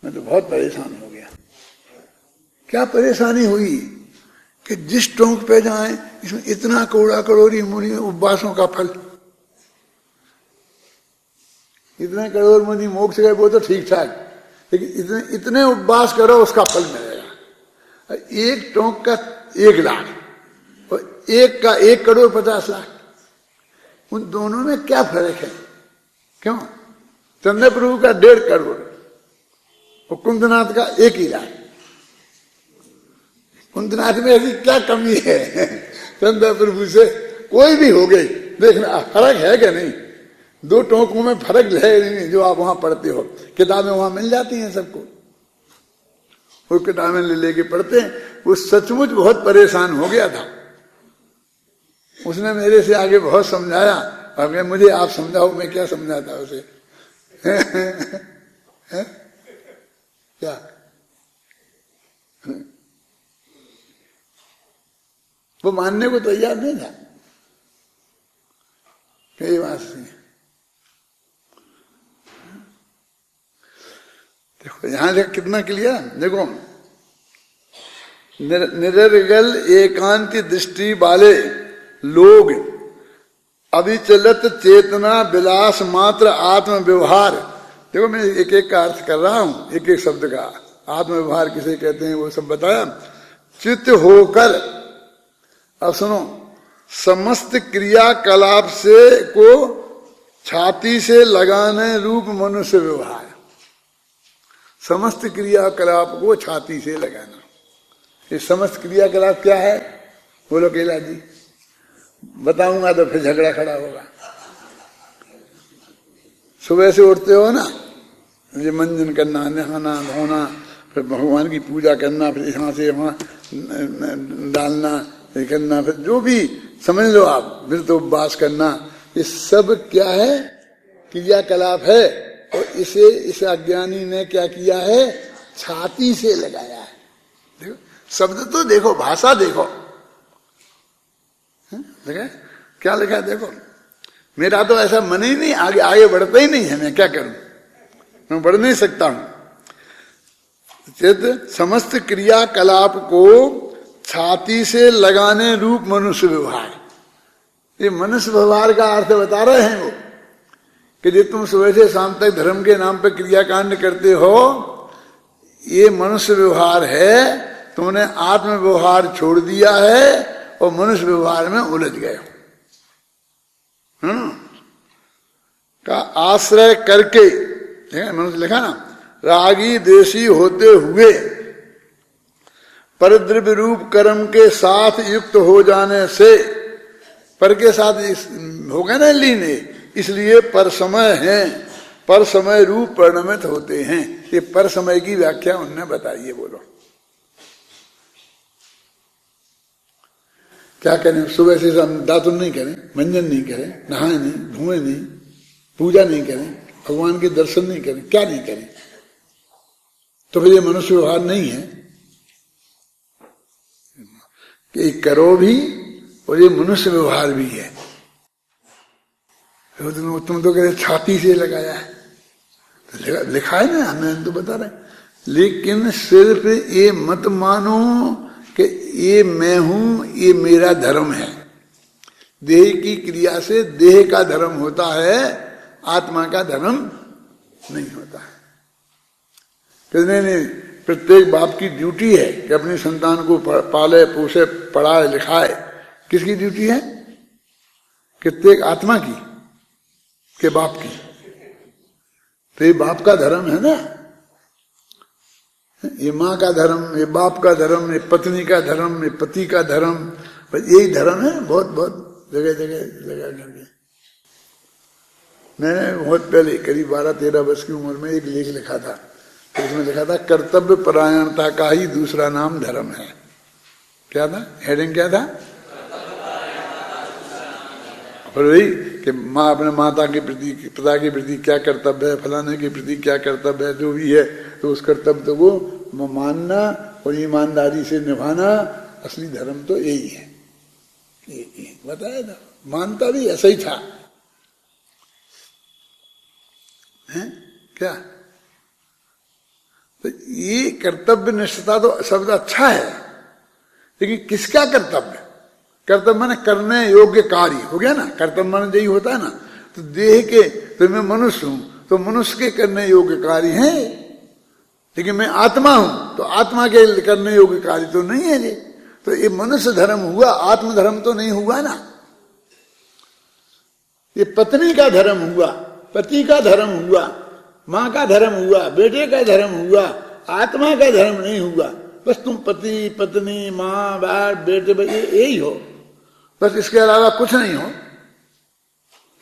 मैं तो बहुत परेशान हो गया। क्या परेशानी हुई कि जिस टोंक पे जाएं इसमें इतना कौड़ा करोड़ी मुनि उपवासों का फल, इतने करोड़ मुनि मोक्ष गए वो तो ठीक ठाक, लेकिन इतने इतने उपवास करो उसका फल मिलेगा। एक टोंक का 1 लाख और एक का 1 करोड़ 50 लाख, उन दोनों में क्या फर्क है? क्यों? चंद्र प्रभु का 1.5 करोड़ और कुंदनाथ का 1 ही लाख। कुंदनाथ में ऐसी क्या कमी है चंद्र प्रभु से? कोई भी हो गई, देखना फर्क है क्या नहीं? 2 टोंकों में फर्क है नहीं जो आप वहां पढ़ते हो। किताबें वहां मिल जाती हैं सबको, वो किताबें ले लेके पढ़ते हैं। वो सचमुच बहुत परेशान हो गया था, उसने मेरे से आगे बहुत समझाया और मुझे आप समझाओ, मैं क्या समझाता उसे क्या? वो मानने को तैयार नहीं था। कई बात नहीं। देखो यहां से कितना क्लियर, देखो निरर्गल एकांती दृष्टि वाले लोग अविचलित चेतना विलास मात्र आत्म व्यवहार, देखो मैं एक एक का अर्थ कर रहा हूं, एक एक शब्द का। आत्म व्यवहार किसे कहते हैं वो सब बताया। चित्त होकर, अब सुनो, समस्त क्रियाकलाप से को छाती से लगाने रूप मनुष्य व्यवहार। समस्त क्रियाकलाप को छाती से लगाना, ये समस्त क्रियाकलाप क्या है? बोलो कैलाश जी। बताऊंगा तो फिर झगड़ा खड़ा होगा। सुबह से उठते हो ना, ये मंजन करना, नहाना धोना, फिर भगवान की पूजा करना, फिर यहाँ से वहाँ डालना, ये करना, फिर जो भी समझ लो आप, फिर तो उपवास करना, ये सब क्या है? क्रियाकलाप है। और इसे इस अज्ञानी ने क्या किया है? छाती से लगाया है। देखो शब्द तो देखो, भाषा देखो, देखा क्या लिखा है? देखो मेरा तो ऐसा मन ही नहीं, आगे आगे बढ़ता ही नहीं है। मैं क्या करूं? मैं बढ़ नहीं सकता हूं। चित्त समस्त क्रियाकलाप को छाती से लगाने रूप मनुष्य व्यवहार, ये मनुष्य व्यवहार का अर्थ बता रहे हैं वो, कि जो तुम सुबह से शाम तक धर्म के नाम पर क्रियाकांड करते हो, ये मनुष्य व्यवहार है। तुमने आत्म व्यवहार छोड़ दिया है और मनुष्य व्यवहार में उलझ गए का आश्रय करके, मनुष्य लिखा ना, रागी देशी होते हुए परद्रव्य रूप कर्म के साथ युक्त हो जाने से, पर के साथ हो गए ना लीन, इसलिए पर समय है, पर समय रूप परिणमित होते हैं। ये पर समय की व्याख्या उन्होंने बताई है। बोलो क्या करें? सुबह से दातुन नहीं करें, मंजन नहीं करें, नहाए नहीं, धोए नहीं, पूजा नहीं करें, भगवान के दर्शन नहीं करें, क्या नहीं करें? तो फिर ये मनुष्य व्यवहार नहीं है कि करो भी, और ये मनुष्य व्यवहार भी है। तुम तो कहते छाती से लगाया है, तो लिखा है ना, हमें तो बता रहे। लेकिन सिर्फ ये मत मानो कि ये मैं हूं, ये मेरा धर्म है। देह की क्रिया से देह का धर्म होता है, आत्मा का धर्म नहीं होता है। कहने नहीं, प्रत्येक बाप की ड्यूटी है कि अपनी संतान को पाले पोसे पढ़ाए लिखाए। किसकी ड्यूटी है? प्रत्येक आत्मा की, के बाप की। तो ये बाप का धर्म है ना, ये माँ का धर्म, ये बाप का धर्म, ये पत्नी का धर्म, ये पति का धर्म, बस यही धर्म है। बहुत बहुत जगह जगह लगा करके मैंने बहुत पहले करीब 12-13 वर्ष की उम्र में एक लेख लिखा था, तो उसमें लिखा था कर्तव्य परायणता का ही दूसरा नाम धर्म है। क्या था हेडिंग? क्या था? और वही कि माँ अपने माता के प्रति, पिता के प्रति क्या कर्तव्य है, फलाने के प्रति क्या कर्तव्य है, जो भी है, तो उस कर्तव्य को मानना और ईमानदारी से निभाना, असली धर्म तो यही है। यही बताया था, मानता भी ऐसा ही था। है क्या? तो ये कर्तव्य निष्ठता तो शब्द अच्छा है, लेकिन किसका कर्तव्य? कर्तव्य माने करने योग्य कार्य हो गया ना, कर्तव्य माने यही होता है ना। तो देह के, तो मैं मनुष्य हूं, तो मनुष्य के करने योग्य कार्य है, लेकिन मैं आत्मा हूं, तो आत्मा के करने योग्य कार्य तो नहीं है ये। तो ये मनुष्य धर्म हुआ, आत्म धर्म तो नहीं हुआ ना। ये पत्नी का धर्म हुआ, पति का धर्म हुआ, माँ का धर्म हुआ, बेटे का धर्म हुआ, आत्मा का धर्म नहीं हुआ। बस तुम पति पत्नी माँ बाप बेटे यही हो, बस इसके अलावा कुछ नहीं हो।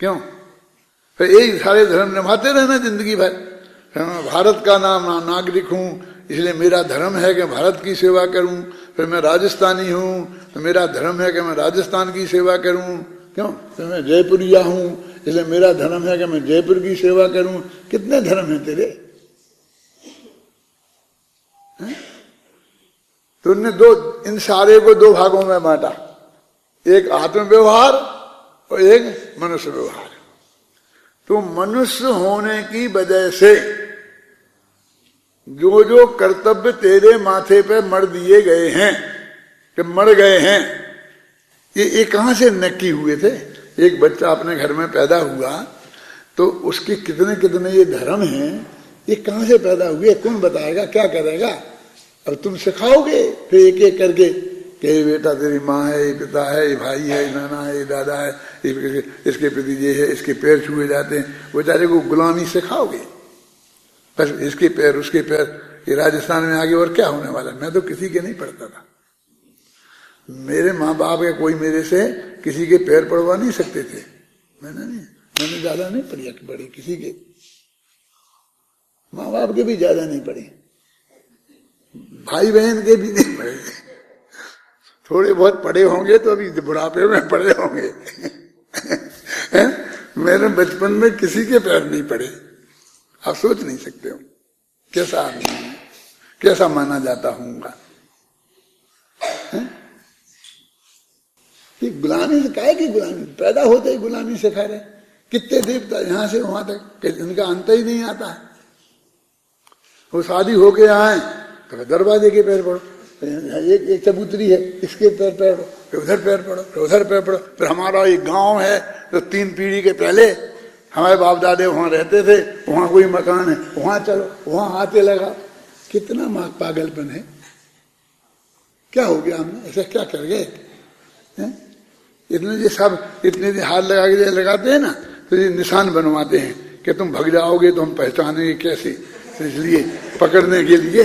क्यों? फिर यही सारे धर्म निभाते रहना जिंदगी भर। भारत का नागरिक हूं, इसलिए मेरा धर्म है कि भारत की सेवा करूं। फिर मैं राजस्थानी हूं, तो मेरा धर्म है कि मैं राजस्थान की सेवा करूं। क्यों? फिर मैं जयपुरिया हूं, इसलिए मेरा धर्म है कि मैं जयपुर की सेवा करूं। कितने धर्म हैं तेरे? तो उनने इन सारे को दो भागों में बांटा, एक आत्म व्यवहार और एक मनुष्य व्यवहार। तो मनुष्य होने की वजह से जो जो कर्तव्य तेरे माथे पे मर दिए गए हैं, कि मर गए हैं, ये कहां से नक्की हुए थे? एक बच्चा अपने घर में पैदा हुआ तो उसके कितने कितने ये धर्म हैं, ये कहां से पैदा हुए? कौन बताएगा? क्या करेगा? अब तुम सिखाओगे फिर एक एक करके कि बेटा तेरी माँ है, ये पिता है, ये भाई है, ये नाना है, ये दादा है, इसके प्रति ये है, इसके पैर छुए जाते हैं। बेचारे को गुलामी सिखाओगे, बस इसके पैर उसके पैर। ये राजस्थान में आगे और क्या होने वाला? मैं तो किसी के नहीं पढ़ता था, मेरे माँ बाप या कोई मेरे से किसी के पैर पड़वा नहीं सकते थे। मैंने ज्यादा नहीं पढ़ी किसी के, माँ बाप के भी ज्यादा नहीं पढ़े, भाई बहन के भी नहीं पढ़े। थोड़े बहुत पढ़े होंगे तो अभी बुढ़ापे में पढ़े होंगे। मैंने बचपन में किसी के पैर नहीं पड़े। आप सोच नहीं सकते हो कैसा आदमी है, कैसा माना जाता हूँगा। ये गुलामी से काहे की गुलामी? पैदा होते ही गुलामी सिखा रहे। कितने देवता यहां से वहां तक, उनका अंत ही नहीं आता है। वो शादी होके आए तो दरवाजे के पैर पड़ो, एक चबूतरी है इसके पैर पड़ो, फिर उधर पैर पड़ो, फिर उधर पैर पड़ो। फिर हमारा एक गांव है तो 3 पीढ़ी के पहले हमारे बाप दादे वहां रहते थे, वहां कोई मकान है, वहां चलो, वहां हाथे लगा। कितना पागलपन है। क्या हो गया? हमने ऐसा क्या कर गए? इतने हाथ लगा के लगाते हैं ना, तो ये निशान बनवाते हैं कि तुम भग जाओगे तो हम पहचानेंगे कैसे, तो इसलिए पकड़ने के लिए।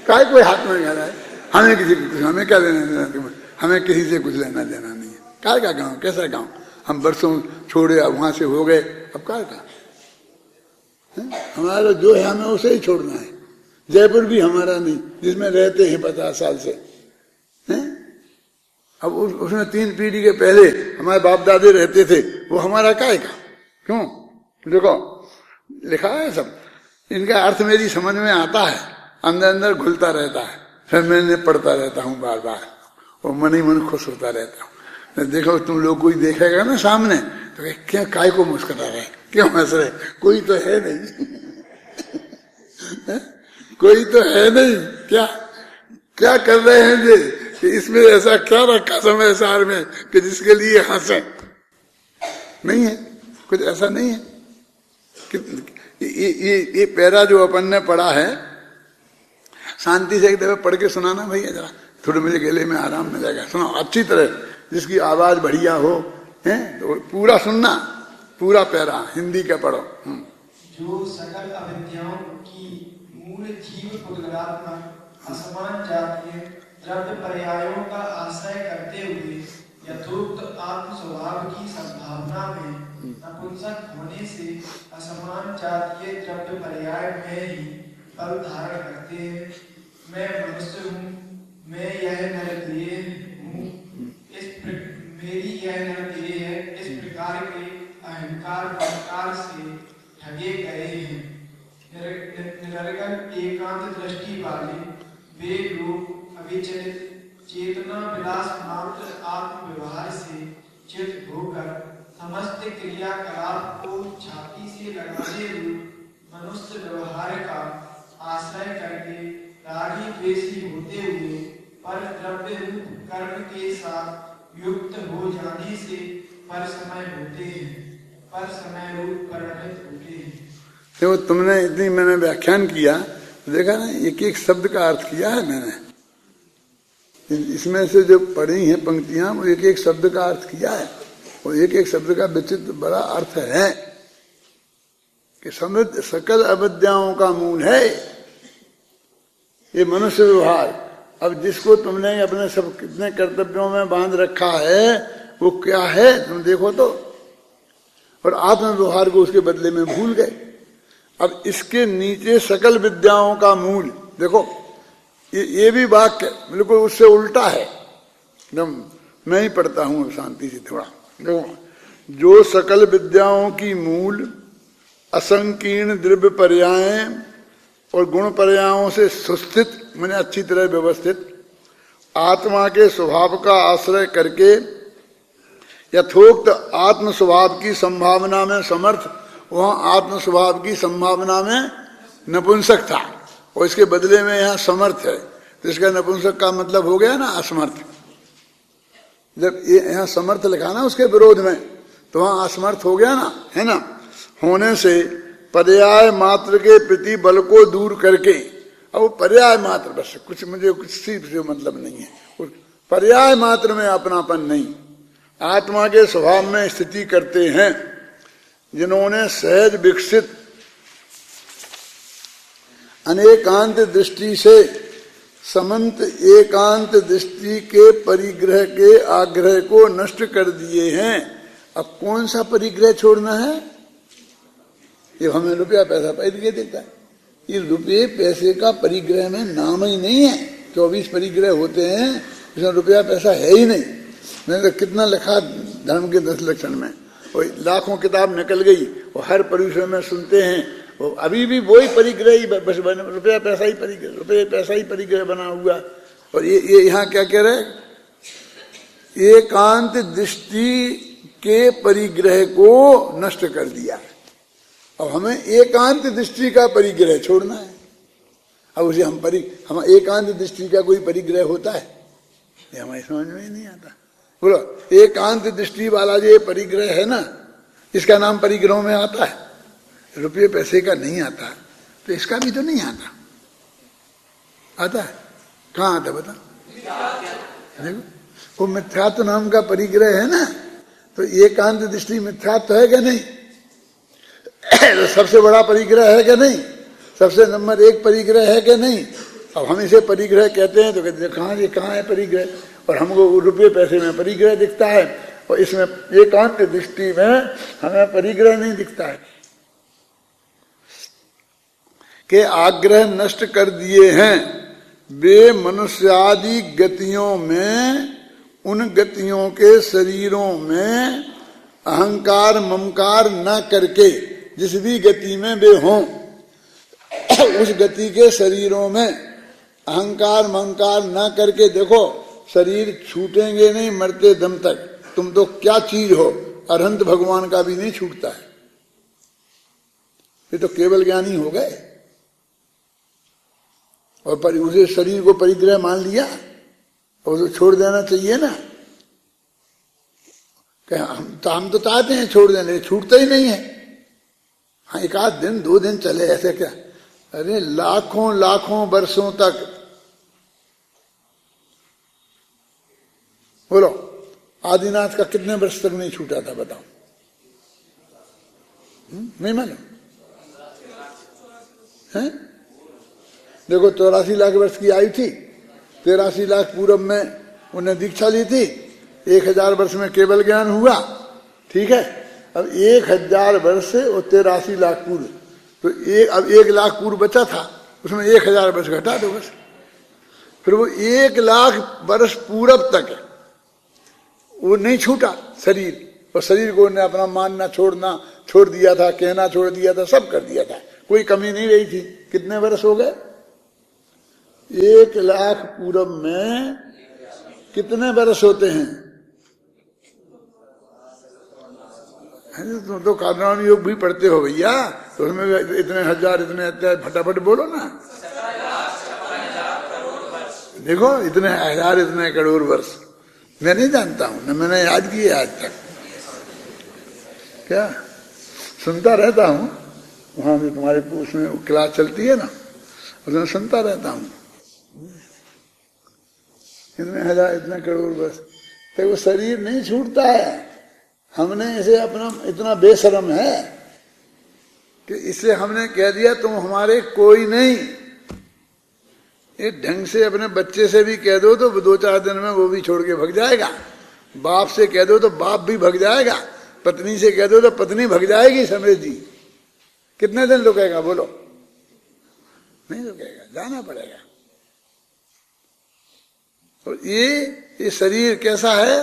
काय कोई हाथ में लगा रहा है? हमें किसी को, हमें क्या लेना देना? हमें किसी से कुछ लेना देना नहीं है। काय का गांव? कैसा गांव? हम बरसों छोड़े, अब वहां से हो गए, अब काय का? हमारा जो है हमें उसे ही छोड़ना है। जयपुर भी हमारा नहीं, जिसमें रहते हैं 50 साल से। अब उसमें 3 पीढ़ी के पहले हमारे बाप दादे रहते थे, वो हमारा काय का? क्यों? देखो लिखा है सब, इनका अर्थ मेरी समझ में आता है, अंदर अंदर घुलता रहता है, फिर मैंने पढ़ता रहता हूँ बार बार, और मन ही मन खुश होता रहता हूँ। देखो तुम लोग कोई देखेगा ना सामने तो क्या काय को मुस्कुरा रहे, क्यों हंस रहे? कोई तो है नहीं। कोई तो है नहीं। क्या कर रहे हैं ये? कि इसमें ऐसा क्या रखा समय सार में कि जिसके लिए हंसे? नहीं है, कुछ ऐसा नहीं है कि ये पैरा जो अपन ने पढ़ा है, शांति से एक दफे पढ़ के सुनाना भैया जरा, थोड़े मुझे गले में आराम मिलेगा। सुनो अच्छी तरह, जिसकी आवाज बढ़िया हो, है तो पूरा सुनना, पूरा पैरा हिंदी का पढ़ो। जो सकल अविद्याओं की मूल जीव पुद्गलात्मक असमान जातीय द्रव्य पर्यायों का आश्रय करते हुए यथोक्त आत्म स्वभाव की संभावना में नपुंसक होने से असमान जातीय द्रव्य पर्याय में ही फल धारण करते हैं। मैं मनुष्य हूँ, मैं यह नरदेह हूँ, मेरी यह नरदेह है, इस प्रकार के अहंकार ममकार से ठगे गए हैं। निरर्गल एकांत दृष्टि वाले वे लोग अविचलित चेतना विलास मात्र आत्म व्यवहार से चित होकर समस्त क्रियाकलाप को छाती से लगाने मनुष्य व्यवहार का आश्रय करके रागी द्वेषी होते हुए पर द्रव्य रूप कर्म के साथ युक्त हो जाने से पर समय होते हैं, पर समय रूप परिणत होते हैं। देखो तुमने इतनी मैंने व्याख्यान किया, देखा ना, एक एक शब्द का अर्थ किया है मैंने। इसमें से जो पढ़ी हैं पंक्तियां, वो एक एक शब्द का अर्थ किया है, और एक एक शब्द का विचित्र बड़ा अर्थ है कि समृद्ध सकल अविद्याओं का मूल है ये मनुष्य व्यवहार। अब जिसको तुमने अपने सब कितने कर्तव्यों में बांध रखा है वो क्या है तुम देखो तो, और आत्म व्यवहार को उसके बदले में भूल गए। अब इसके नीचे सकल विद्याओं का मूल देखो, ये भी वाक्य बिल्कुल उससे उल्टा है एकदम। मैं ही पढ़ता हूं शांति से थोड़ा। देखो, जो सकल विद्याओं की मूल असंकीर्ण द्रव्य पर्याय और गुण पर्यायों से सुस्थित मैंने अच्छी तरह व्यवस्थित आत्मा के स्वभाव का आश्रय करके यथोक्त आत्म स्वभाव की संभावना में समर्थ, वहां आत्म स्वभाव की संभावना में नपुंसक था और इसके बदले में यहाँ समर्थ है, तो इसका नपुंसक का मतलब हो गया ना असमर्थ। जब ये यहाँ समर्थ लिखा ना उसके विरोध में, तो वहां असमर्थ हो गया ना, है ना। होने से पर्याय मात्र के प्रति बल को दूर करके, अब वो पर्याय मात्र बस कुछ मुझे कुछ से मतलब नहीं है, पर्याय मात्र में अपनापन नहीं, आत्मा के स्वभाव में स्थिति करते हैं जिन्होंने सहज विकसित अनेकांत दृष्टि से समंत एकांत दृष्टि के परिग्रह के आग्रह को नष्ट कर दिए हैं। अब कौन सा परिग्रह छोड़ना है? ये हमें रुपया पैसा परिग्रह देता है, ये रुपये पैसे का परिग्रह में नाम ही नहीं है। 24 परिग्रह होते हैं, इसमें रुपया पैसा है ही नहीं। मैंने तो कितना लिखा धर्म के 10 लक्षण में, और लाखों किताब निकल गई, वो हर परिसर में सुनते हैं, वो अभी भी वही परिग्रह ही बस रुपया पैसा ही परिग्रह, रुपये पैसा ही परिग्रह बना हुआ। और ये यहाँ क्या कह रहे, एकांत दृष्टि के परिग्रह को नष्ट कर दिया। अब हमें एकांत दृष्टि का परिग्रह छोड़ना है। अब उसे हम एकांत दृष्टि का कोई परिग्रह होता है, ये हमें समझ में ही नहीं आता। बोलो, एकांत दृष्टि वाला जो परिग्रह है ना, इसका नाम परिग्रहों में आता है, रुपये पैसे का नहीं आता, तो इसका भी तो नहीं आता। आता है? कहाँ आता बता? देखो, वो मिथ्यात्व नाम का परिग्रह है ना, तो एकांत दृष्टि मिथ्यात्व है क्या नहीं? तो सबसे बड़ा परिग्रह है क्या नहीं? सबसे नंबर 1 परिग्रह है क्या नहीं? अब हम इसे परिग्रह कहते हैं तो कहते हैं कहाँ ये कहाँ है परिग्रह, और हमको रुपये पैसे में परिग्रह दिखता है, और इसमें एकांत दृष्टि में हमें परिग्रह नहीं दिखता है। के आग्रह नष्ट कर दिए हैं वे मनुष्यादि गतियों में, उन गतियों के शरीरों में अहंकार ममकार न करके, जिस भी गति में वे हों उस गति के शरीरों में अहंकार ममकार न करके, देखो शरीर छूटेंगे नहीं मरते दम तक। तुम तो क्या चीज हो, अरहंत भगवान का भी नहीं छूटता है। ये तो केवल ज्ञानी हो गए, और उसे शरीर को परिग्रह मान लिया, और उसे छोड़ देना चाहिए ना। हम तो चाहते हैं छोड़ देने, छूटता ही नहीं है। हाँ, 1 आध दिन 2 दिन चले, ऐसे क्या? अरे लाखों लाखों वर्षों तक। बोलो, आदिनाथ का कितने वर्ष तक नहीं छूटा था बताओ? नहीं मालूम है? देखो 84 लाख वर्ष की आयु थी, 83 लाख पूर्व में उन्हें दीक्षा ली थी, 1000 वर्ष में केवल ज्ञान हुआ, ठीक है। अब 1000 वर्ष से और 83 लाख पूर्व, तो अब 1 लाख पूर्व बचा था, उसमें 1000 वर्ष घटा दो बस। फिर वो 1 लाख वर्ष पूर्व तक वो नहीं छूटा शरीर, और शरीर को उन्हें अपना मानना छोड़ना छोड़ दिया था, कहना छोड़ दिया था, सब कर दिया था, कोई कमी नहीं रही थी। कितने वर्ष हो गए? 1 लाख पूर्व में कितने वर्ष होते हैं? तो कार्यान्वयन योग भी पढ़ते हो भैया, तो उसमें इतने हजार इतने अत्याचार फटाफट बोलो ना। देखो इतने हजार इतने करोड़ वर्ष मैं नहीं जानता हूं, न मैंने याद किया आज तक। क्या सुनता रहता हूं, वहां भी तुम्हारे उसमें क्लास चलती है ना, उसमें सुनता रहता हूं। इतने हजार इतने करोड़ वर्ष तो वो शरीर नहीं छूटता है। हमने इसे अपना इतना बेशरम है कि इसे हमने कह दिया तुम हमारे कोई नहीं। एक ढंग से अपने बच्चे से भी कह दो तो 2-4 दिन में वो भी छोड़ के भग जाएगा। बाप से कह दो तो बाप भी भग जाएगा। पत्नी से कह दो तो पत्नी भग जाएगी समेत जी। कितने दिन रुकेगा बोलो? नहीं रुकेगा, जाना पड़ेगा। और ये शरीर कैसा है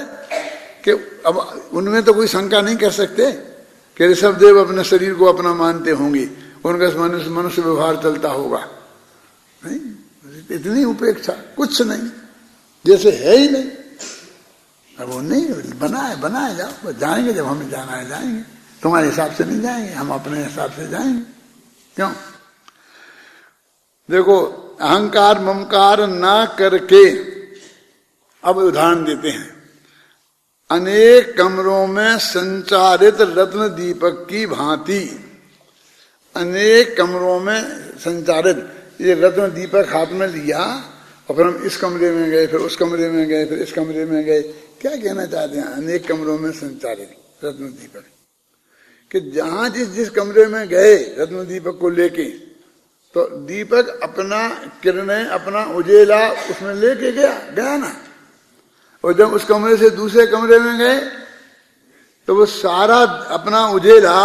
कि अब उनमें तो कोई शंका नहीं कर सकते कि ऋषभदेव अपने शरीर को अपना मानते होंगे, उनका मनुष्य व्यवहार चलता होगा। नहीं, इतनी उपेक्षा कुछ नहीं, जैसे है ही नहीं। अब वो नहीं बनाए जाओ, जाएंगे जब हमें जाना है जाएंगे, तुम्हारे हिसाब से नहीं जाएंगे, हम अपने हिसाब से जाएंगे। क्यों? देखो अहंकार ममकार ना करके, अब उदाहरण देते हैं। अनेक कमरों में संचारित रत्न दीपक की भांति, अनेक कमरों में संचारित, ये रत्न दीपक हाथ में लिया और फिर हम इस कमरे में गए, फिर उस कमरे में गए, फिर इस कमरे में गए। क्या कहना चाहते हैं? अनेक कमरों में संचारित रत्न दीपक, कि जहां जिस कमरे में गए रत्न दीपक को लेके, तो दीपक अपना किरणें अपना उजेला उसमें लेके गया ना। और जब उस कमरे से दूसरे कमरे में गए तो वो सारा अपना उजेला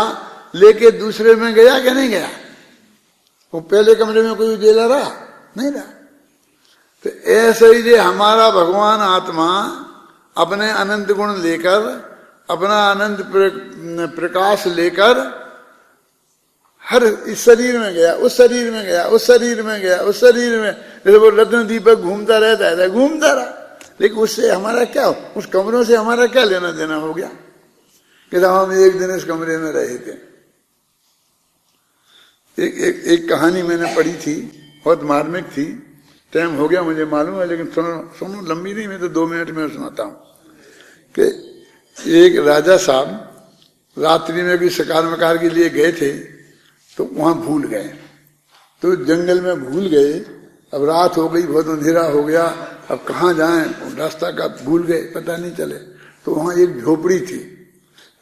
लेके दूसरे में गया कि नहीं गया? वो पहले कमरे में कोई उजेला रहा नहीं रहा। तो ऐसे ही जो हमारा भगवान आत्मा अपने अनंत गुण लेकर, अपना अनंत प्रकाश लेकर हर इस शरीर में गया, उस शरीर में गया, उस शरीर में गया, उस शरीर में, जैसे वो रत्न दीपक घूमता रहता है, घूमता रहा। लेकिन उससे हमारा क्या, उस कमरों से हमारा क्या लेना देना हो गया कि हम एक दिन इस कमरे में रहे थे। एक कहानी मैंने पढ़ी थी, बहुत मार्मिक थी। टाइम हो गया मुझे मालूम है, लेकिन सुनो लंबी नहीं, मैं तो 2 मिनट में सुनाता हूँ। कि एक राजा साहब रात्रि में भी शिकार मकार के लिए गए थे, तो वहां भूल गए, तो जंगल में भूल गए। अब रात हो गई, बहुत अंधेरा हो गया, अब कहाँ जाएं, रास्ता का भूल गए, पता नहीं चले। तो वहां एक झोपड़ी थी,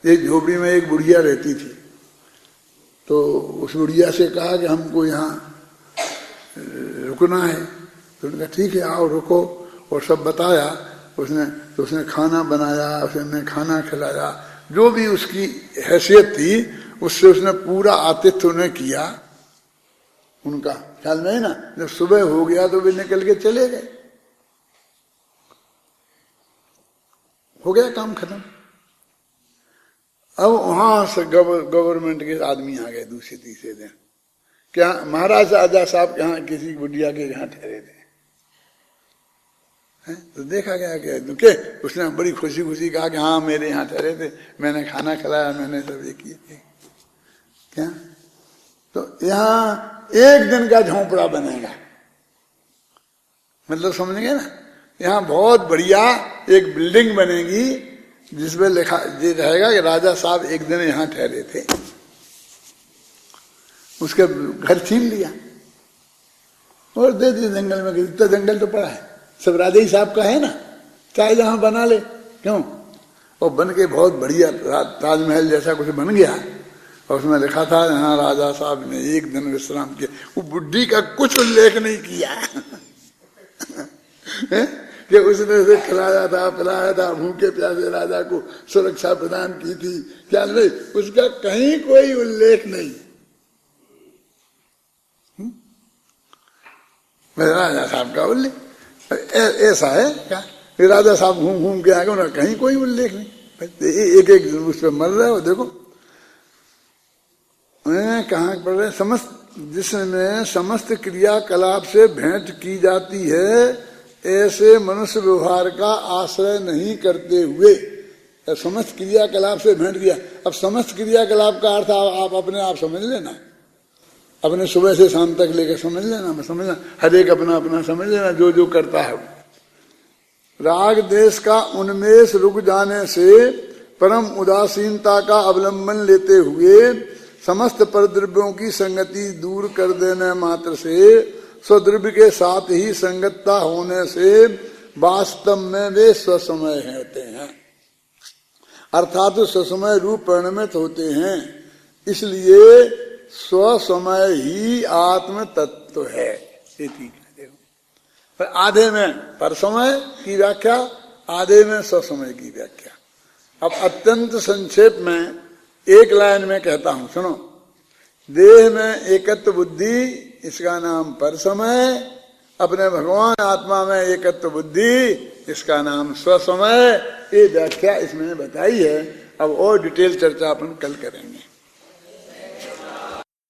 एक झोपड़ी में एक बुढ़िया रहती थी। तो उस बुढ़िया से कहा कि हमको यहाँ रुकना है। तो उन्होंने कहा ठीक है आओ रुको, और सब बताया उसने। तो उसने खाना बनाया, उसने खाना खिलाया, जो भी उसकी हैसियत थी उससे उसने पूरा आतिथ्य उन्हें किया उनका। ख्याल में है ना, जब सुबह हो गया तो वे निकल के चले गए, हो गया काम खत्म। अब वहां से गवर्नमेंट के आदमी आ गए दूसरे तीसरे दिन। क्या महाराज राजा साहब के यहाँ किसी बुढ़िया के यहाँ ठहरे थे, तो देखा गया क्या दुखे, उसने बड़ी खुशी खुशी कहा कि हाँ मेरे यहाँ ठहरे थे, मैंने खाना खिलाया, मैंने सब ये किए। क्या? तो यहाँ 1 दिन का झोंपड़ा बनेगा, मतलब समझेंगे ना। यहाँ बहुत बढ़िया एक बिल्डिंग बनेगी जिसमें लिखा ये रहेगा कि राजा साहब 1 दिन यहाँ ठहरे थे। उसका घर छीन लिया और दे दिया जंगल में। इतना जंगल तो पड़ा है, सब राजा ही साहब का है ना, चाहे जहां बना ले। क्यों? और बन के बहुत बढ़िया ताजमहल जैसा कुछ बन गया, और उसमें लिखा था यहाँ राजा साहब ने 1 दिन विश्राम किया। वो बुढ़ी का कुछ उल्लेख नहीं किया कि उसने उसे खिलाया था, पिलाया था, भूखे प्यासे राजा को सुरक्षा प्रदान की थी, क्या नहीं, उसका कहीं कोई उल्लेख नहीं। राजा साहब का उल्लेख ऐसा है क्या? राजा साहब घूम घूम के आगे, उन्हें कहीं कोई उल्लेख नहीं। एक एक उस पर मर रहे हो। देखो कहाँ पढ़ रहे, समस्त जिसमें समस्त क्रियाकलाप से भेंट की जाती है, ऐसे मनुष्य व्यवहार का आश्रय नहीं करते हुए समस्त क्रियाकलाप से भेंट गया। अब समस्त क्रियाकलाप का अर्थ आप अपने आप समझ लेना, अपने सुबह से शाम तक लेकर समझ लेना, हर एक अपना अपना समझ लेना, जो जो करता है। राग देश का उन्मेष रुक जाने से परम उदासीनता का अवलंबन लेते हुए समस्त परद्रव्यों की संगति दूर कर देने मात्र से स्वद्रव्य के साथ ही संगतता होने से वास्तव में वे स्वसमय होते हैं, अर्थात स्वसमय रूप परिणमित होते हैं। इसलिए स्वसमय ही आत्म तत्व है। ये ठीक है। देखो, पर आधे में परसमय की व्याख्या, आधे में स्वसमय की व्याख्या। अब अत्यंत संक्षेप में एक लाइन में कहता हूं, सुनो। देह में एकत्व बुद्धि, इसका नाम परसमय। अपने भगवान आत्मा में एकत्व बुद्धि, इसका नाम स्वसमय। ये व्याख्या इसमें बताई है। अब और डिटेल चर्चा अपन कल करेंगे।